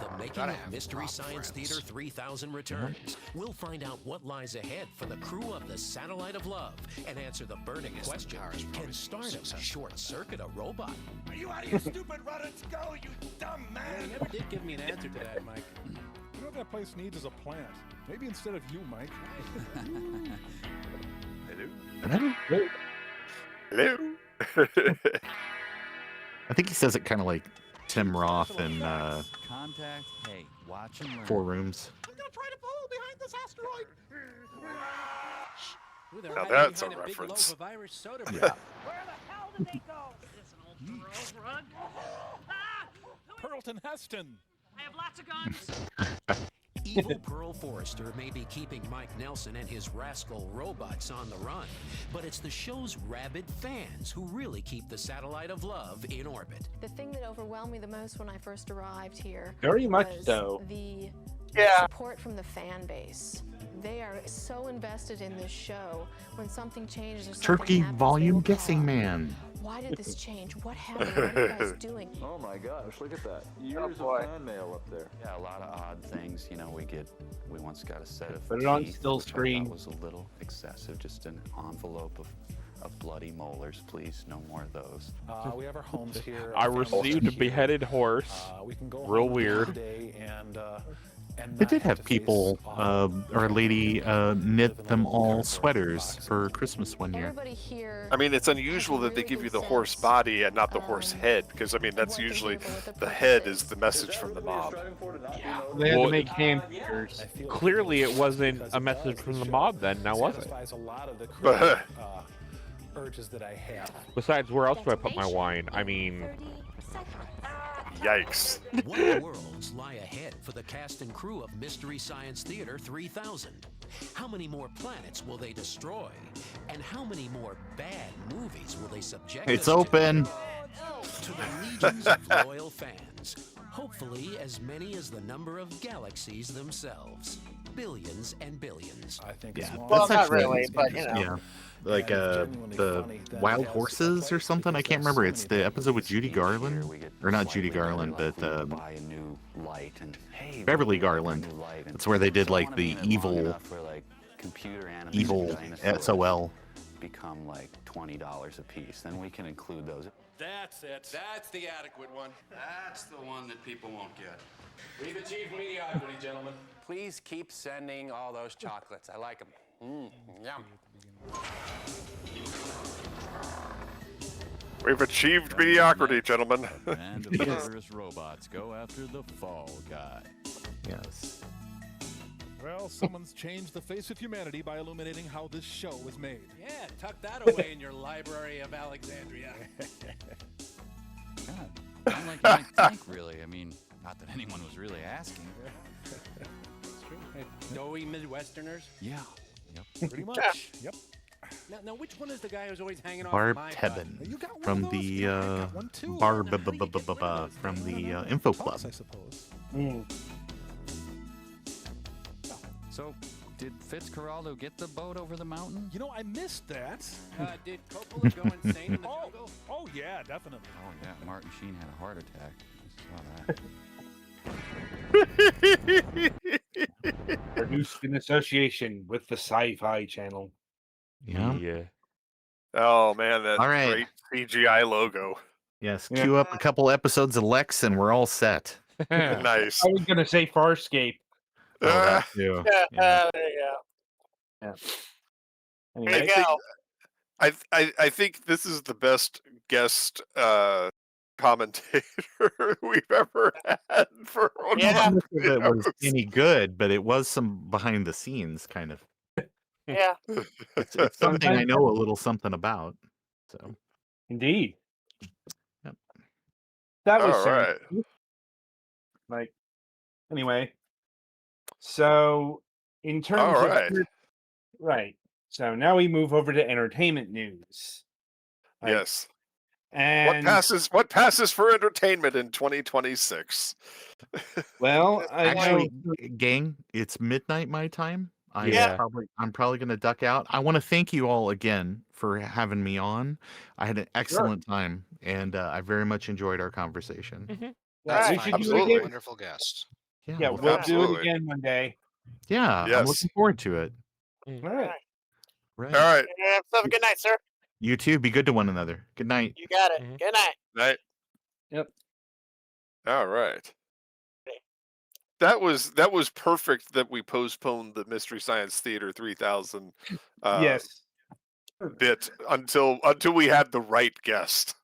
the making Gotta of have Mystery prop Science friends. Theater 3000 returns, we'll find out what lies ahead for the crew of the Satellite of Love and answer the burning question: can stardom short circuit a robot? Are you out of your stupid rudder's go, you dumb man? You never did give me an answer to that, Mike. You know what that place needs is a plant. Maybe instead of you, Mike. Hello. Hello. I think he says it kind of like Tim Roth in Contact. Hey, watch and learn. 4 Rooms. I'm gonna try to pull behind this asteroid. Ooh, they're Now hiding that's a behind big reference. loaf of Irish soda Yeah. bread. Where the hell did they go? Is this an old Perot run? Pearlton Heston. I have lots of guns. Evil Pearl Forrester may be keeping Mike Nelson and his rascal robots on the run, but it's the show's rabid fans who really keep the Satellite of Love in orbit. The thing that overwhelmed me the most when I first arrived here Very much was so. the Yeah. support from the fan base. They are so invested in this show. When something changes or something Turkey happens, they Volume will call Guessing up. Man. Why did this change? What happened? What are you guys doing? Oh my gosh, look at that. Years boy. of fan mail up there. Yeah, a lot of odd things. You know, we once got a set of Put it on teeth, still which I thought screen. was a little excessive. Just an envelope of bloody molars, please. No more of those. We have our homes here. I our families received are a beheaded here. horse. We can go Real home weird. today and and They not did have have to face people awful or a lady knit them all sweaters for Christmas one year. Everybody here. I mean, it's unusual that they give you the horse body and not the horse head, because I mean that's usually the head is the message from the mob. Yeah. They had to make hand figures. Clearly, it wasn't a message from the mob then, now was it? satisfies a lot of the creative urges that I have. Besides, where else do I put my wine? I mean... Yikes. What worlds lie ahead for the cast and crew of Mystery Science Theater 3000? How many more planets will they destroy? And how many more bad movies will they subject It's us open. to the legions of loyal fans? Hopefully as many as the number of galaxies themselves. Billions and billions. I think Yeah, Well, that's not actually really, but you know. yeah, like the Wild Horses or something. I can't remember. It's the episode with Judy Garland, or not Judy Garland, but buy a new light and hey, Beverly Garland. It's where they did like the evil, computer evil SOL. become like $20 a piece. Then we can include those. That's it. That's the adequate one. That's the one that people won't get. We've achieved mediocrity, gentlemen. Please keep sending all those chocolates. I like them. Yum. We've achieved mediocrity, gentlemen. And the murderous robots go after the fall guy. Yes. Well, someone's changed the face of humanity by illuminating how this show was made. Yeah, tuck that away in your Library of Alexandria. God, I'm like Mike Tank, really. I mean, not that anyone was really asking. It's true. Hey, doughy Midwesterners. Yeah. Yep. Pretty much. Yep. Now, which one is the guy who's always hanging off Barb my butt? Tebben from the from the Info Club. I suppose. So, did Fitzcarraldo get the boat over the mountain? You know, I missed that. Did Coppola go insane in the jungle? Oh, yeah, definitely. Oh, yeah. Martin Sheen had a heart attack. I saw that. Produced in association with the Sci-Fi Channel. Yeah. Oh man, that All right. great CGI logo. Yes. Queue up a couple episodes of Lex, and we're all set. Nice. I was gonna say Farscape. Oh, that too. There you go. Yeah. There you go. I think this is the best guest commentator we've ever had for one. Yeah. I don't know if it was any good, but it was some behind the scenes kind of. Yeah. It's something I know a little something about. So Indeed. Yep. That was All right. like anyway. So in terms All of right. right. So now we move over to entertainment news. Like, Yes. And What passes for entertainment in 2026? well, actually, gang, it's midnight my time. I'm probably gonna duck out. I want to thank you all again for having me on. I had an excellent time, and I very much enjoyed our conversation. That's we fine. should do it Absolutely. again. Wonderful guest. Yeah, well, we'll do absolutely. it again one day. Yeah, I'm Yes. looking forward to it. All right. Right. All right. Have a good night, sir. You too. Be good to one another. Good night. You got it. Good night. Night. Yep. All right. That was perfect that we postponed the Mystery Science Theater 3000 Yes. bit until we had the right guest.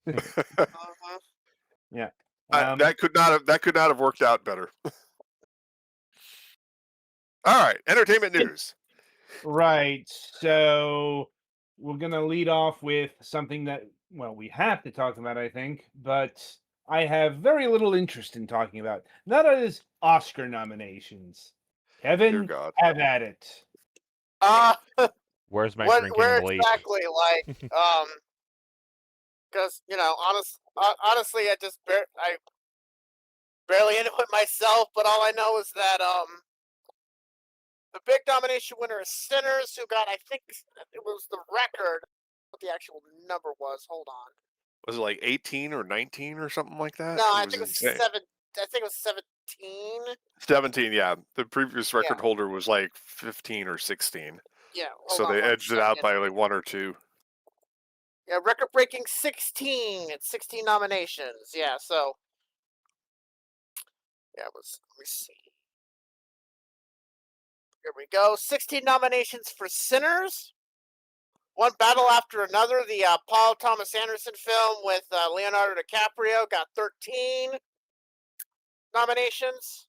Yeah. That could not have worked out better. All right, entertainment news. Right. So we're going to lead off with something that, well, we have to talk about, I think, but I have very little interest in talking about. That is Oscar nominations. Kevin, have at it. Where's my Where drinking bleach? exactly? Like, because honestly, I barely into it myself. But all I know is that the big nomination winner is Sinners, who got, I think it was the record. What the actual number was? Hold on. Was it like 18 or 19 or something like that? No, I think it was insane. 7. I think it was 17. 17, yeah. The previous record holder was like 15 or 16. Yeah. So they edged it out by like 1 or 2. Yeah, record-breaking 16. It's 16 nominations. Yeah, so yeah, it was. Let me see. Here we go. 16 nominations for Sinners. One Battle After Another, the Paul Thomas Anderson film with Leonardo DiCaprio, got 13 nominations.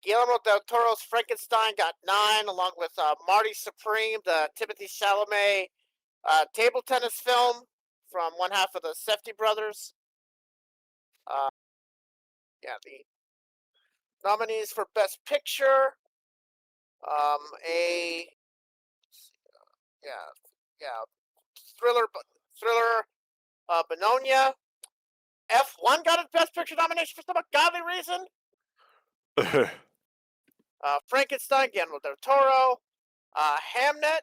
Guillermo del Toro's Frankenstein got 9, along with Marty Supreme, the Timothée Chalamet table tennis film from one half of the Safdie brothers. Yeah, the nominees for Best Picture. Thriller, Bologna. F1 got a Best Picture nomination for some ungodly reason. Frankenstein, Guillermo del Toro. Hamnet,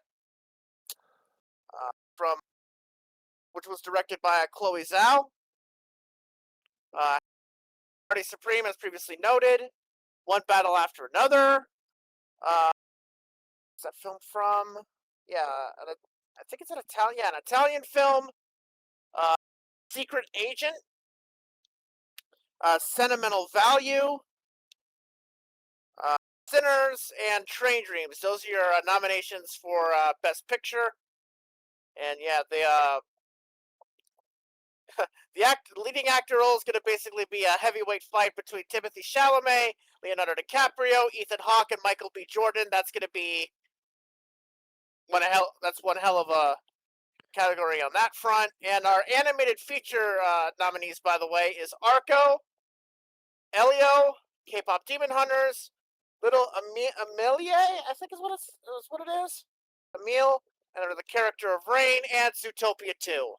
which was directed by Chloe Zhao. Marty Supreme, as previously noted. One Battle After Another. What's that film from? Yeah, I think it's an Italian film. Secret Agent. Sentimental Value. Sinners and Train Dreams. Those are your nominations for Best Picture. And yeah, the leading actor role is going to basically be a heavyweight fight between Timothée Chalamet, Leonardo DiCaprio, Ethan Hawke, and Michael B. Jordan. That's going to be one hell of a category on that front. And our animated feature nominees, by the way, is Arco, Elio, K-pop Demon Hunters, Little Amelie, I think is what it is. Emile, and the character of Rain, and Zootopia 2.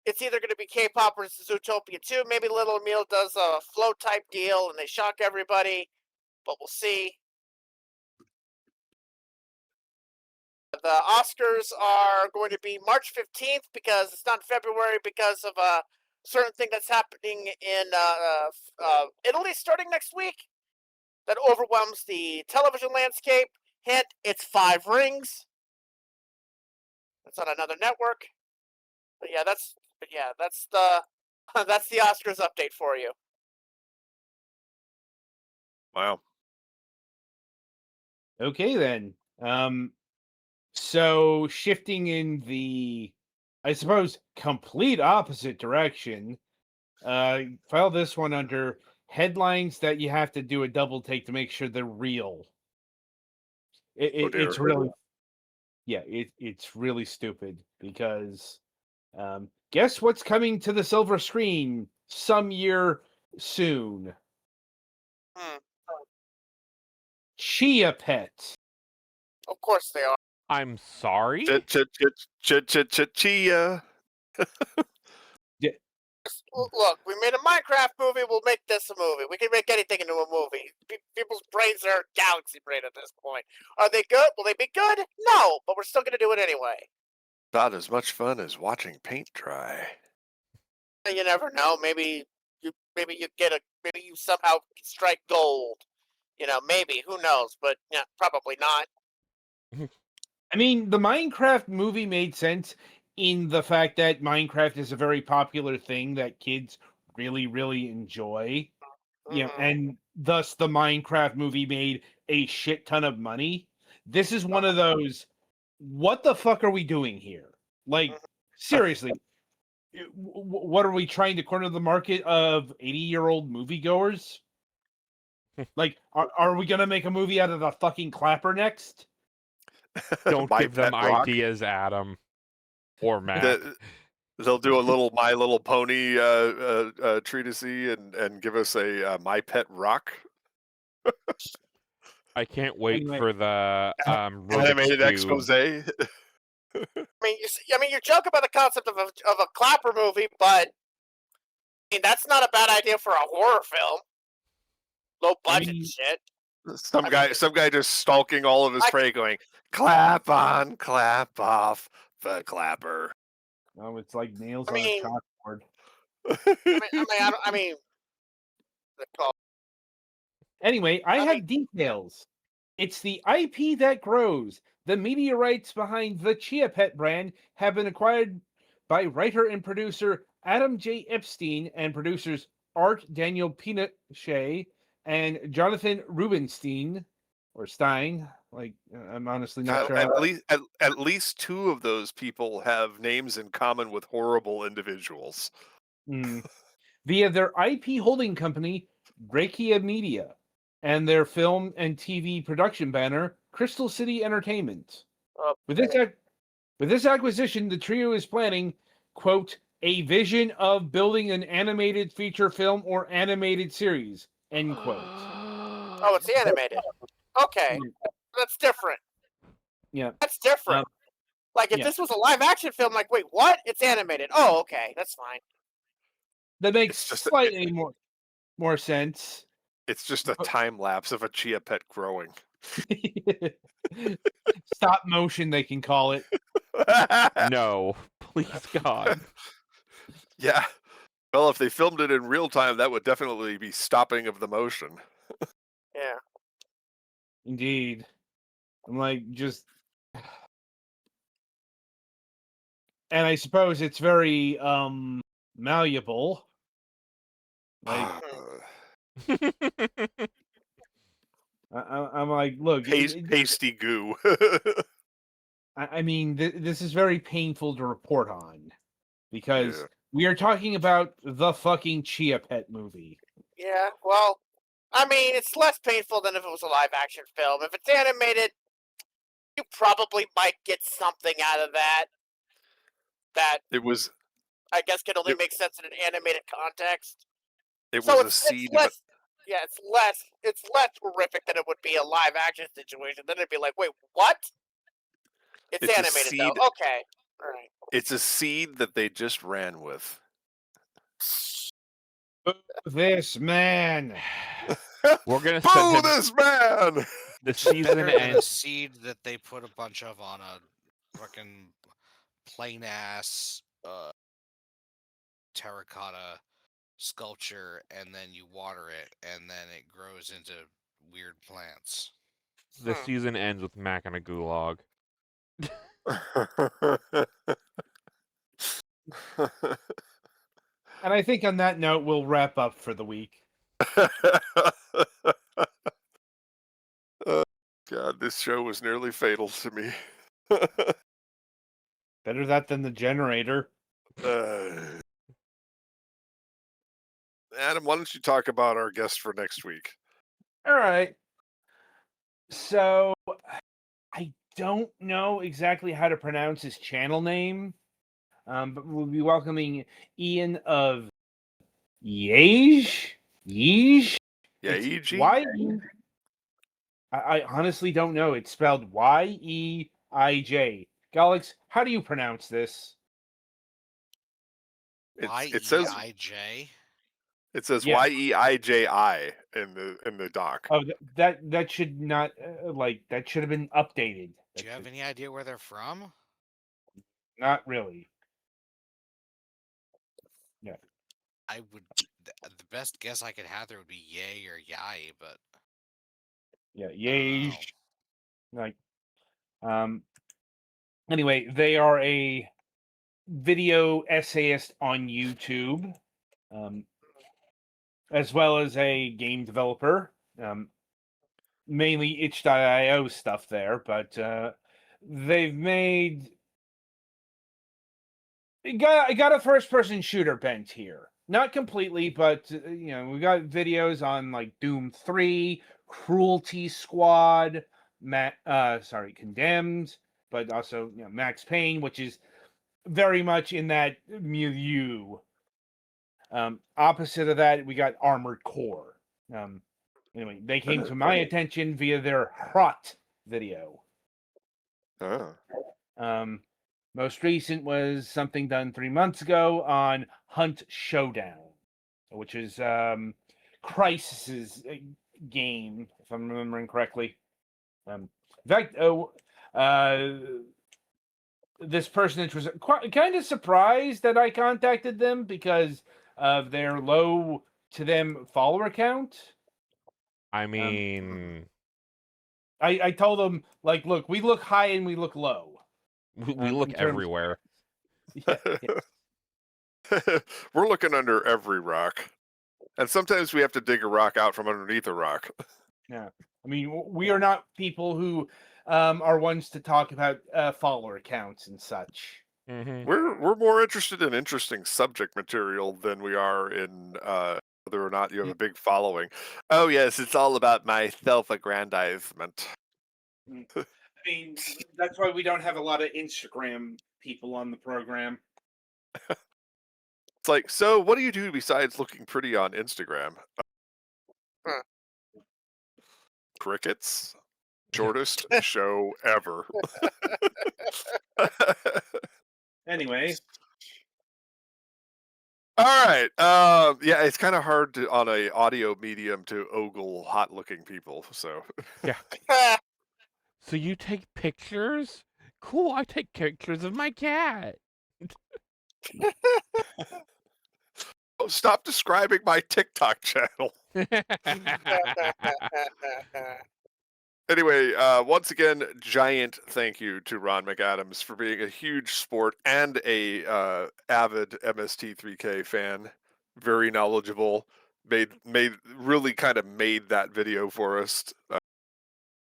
It's either going to be K-pop or Zootopia 2. Maybe Little Emile does a flow type deal and they shock everybody, but we'll see. The Oscars are going to be March 15th because it's not February because of a certain thing that's happening in Italy starting next week that overwhelms the television landscape. Hint, it's 5 Rings. That's on another network. But yeah, that's the that's the Oscars update for you. Wow. Okay then. So shifting in the, I suppose, complete opposite direction. File this one under headlines that you have to do a double take to make sure they're real. It's really, yeah, it's really stupid because guess what's coming to the silver screen some year soon? Chia Pets. Of course they are. I'm sorry? Chia. Look, we made a Minecraft movie, we'll make this a movie. We can make anything into a movie. People's brains are galaxy brain at this point. Are they good? Will they be good? No, but we're still going to do it anyway. About as much fun as watching paint dry. You never know. Maybe you somehow strike gold. You know, maybe. Who knows? But yeah, probably not. I mean, the Minecraft movie made sense in the fact that Minecraft is a very popular thing that kids really, really enjoy. You know, and thus the Minecraft movie made a shit ton of money. This is one of those, what the fuck are we doing here? Like, seriously, what are we trying to corner the market of 80-year-old moviegoers? Like, are we going to make a movie out of the fucking Clapper next? Don't give them ideas, Adam. Or Matt. They'll do a little My Little Pony treatise and give us a My Pet Rock. I can't wait for the animated expose. I mean, you joke about the concept of a Clapper movie, but I mean that's not a bad idea for a horror film. Low budget shit. Some guy just stalking all of his prey, going clap on, clap off. The Clapper. Oh, it's like nails on a chalkboard. Anyway, I have details. It's the IP that grows. The media rights behind the Chia Pet brand have been acquired by writer and producer Adam J. Epstein and producers Art Daniel Pinochet and Jonathan Rubinstein, or Stein. Like, I'm honestly not sure. At least two of those people have names in common with horrible individuals. Via their IP holding company, Brachia Media, and their film and TV production banner, Crystal City Entertainment. With this acquisition, the trio is planning, quote, a vision of building an animated feature film or animated series, end quote. Oh, it's animated. Okay, that's different. Yeah, that's different. Like if this was a live action film, like wait, what? It's animated. Oh, okay, that's fine. That makes slightly more sense. It's just a time lapse of a chia pet growing. Stop motion, they can call it. No, please God. Yeah. Well, if they filmed it in real time, that would definitely be stopping of the motion. Yeah. Indeed. I'm like, just... And I suppose it's very, malleable. Like... I'm like, look... Pasty goo. I mean, this is very painful to report on. Because we are talking about the fucking Chia Pet movie. Yeah, well, I mean, it's less painful than if it was a live action film. If it's animated, you probably might get something out of that. That it was, I guess, can only make sense in an animated context. It was a seed. Yeah, it's less horrific than it would be a live action situation. Then it'd be like, wait, what? It's animated though. Okay, all right. It's a seed that they just ran with. This man. We're gonna boo this man. The season and a seed that they put a bunch of on a fucking plain ass terracotta sculpture, and then you water it, and then it grows into weird plants. The season ends with Mac and a gulag. And I think on that note, we'll wrap up for the week. God, this show was nearly fatal to me. Better that than the generator. Adam, why don't you talk about our guest for next week? All right. So, I don't know exactly how to pronounce his channel name, but we'll be welcoming Ian of Yeej. Why? I honestly don't know. It's spelled Yeij. Galax, how do you pronounce this? It says Yeij. It says Yeiji in the doc. Oh, that should not that should have been updated. Do you have any idea where they're from? Not really. Yeah. I would. The best guess I could have there would be Yay or Yai, but yeah, Yay. Anyway, they are a video essayist on YouTube, as well as a game developer. Mainly itch.io stuff there, but they've made. Got a first-person shooter bent here. Not completely, but we got videos on like Doom 3, Cruelty Squad, Condemned, but also Max Payne, which is very much in that milieu. Opposite of that, we got Armored Core. Anyway, they came to my attention via their Hrot video. Most recent was something done 3 months ago on Hunt Showdown, which is Crysis's game, if I'm remembering correctly. In fact, this person was kind of surprised that I contacted them because of their low to them follower count. I mean, I told them, like, look, we look high and we look low. We look everywhere. Yeah. We're looking under every rock. And sometimes we have to dig a rock out from underneath a rock. Yeah. I mean, we are not people who are ones to talk about follower counts and such. We're more interested in interesting subject material than we are in whether or not you have a big following. Oh yes, it's all about my self-aggrandizement. I mean, that's why we don't have a lot of Instagram people on the program. It's like, so what do you do besides looking pretty on Instagram? Crickets. Shortest show ever. Anyway. All right. Yeah, it's kind of hard to, on a audio medium, to ogle hot-looking people. So Yeah. So you take pictures? Cool. I take pictures of my cat. Oh, stop describing my TikTok channel. Anyway, once again, giant thank you to Ron McAdams for being a huge sport and a avid MST3K fan. Very knowledgeable. Really kind of made that video for us,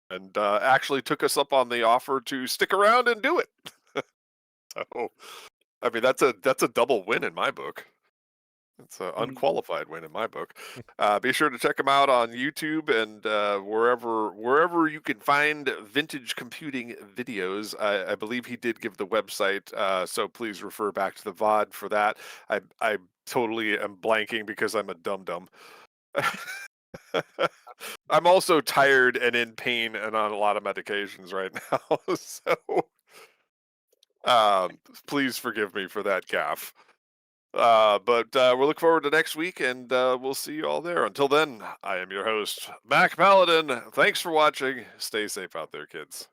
and actually took us up on the offer to stick around and do it. So, I mean, that's a double win in my book. It's an unqualified win in my book. Be sure to check him out on YouTube and wherever you can find vintage computing videos. I believe he did give the website, so please refer back to the VOD for that. I totally am blanking because I'm a dum-dum. I'm also tired and in pain and on a lot of medications right now, so please forgive me for that gaffe. But we'll look forward to next week, and we'll see you all there. Until then, I am your host, Mac Paladin. Thanks for watching. Stay safe out there, kids.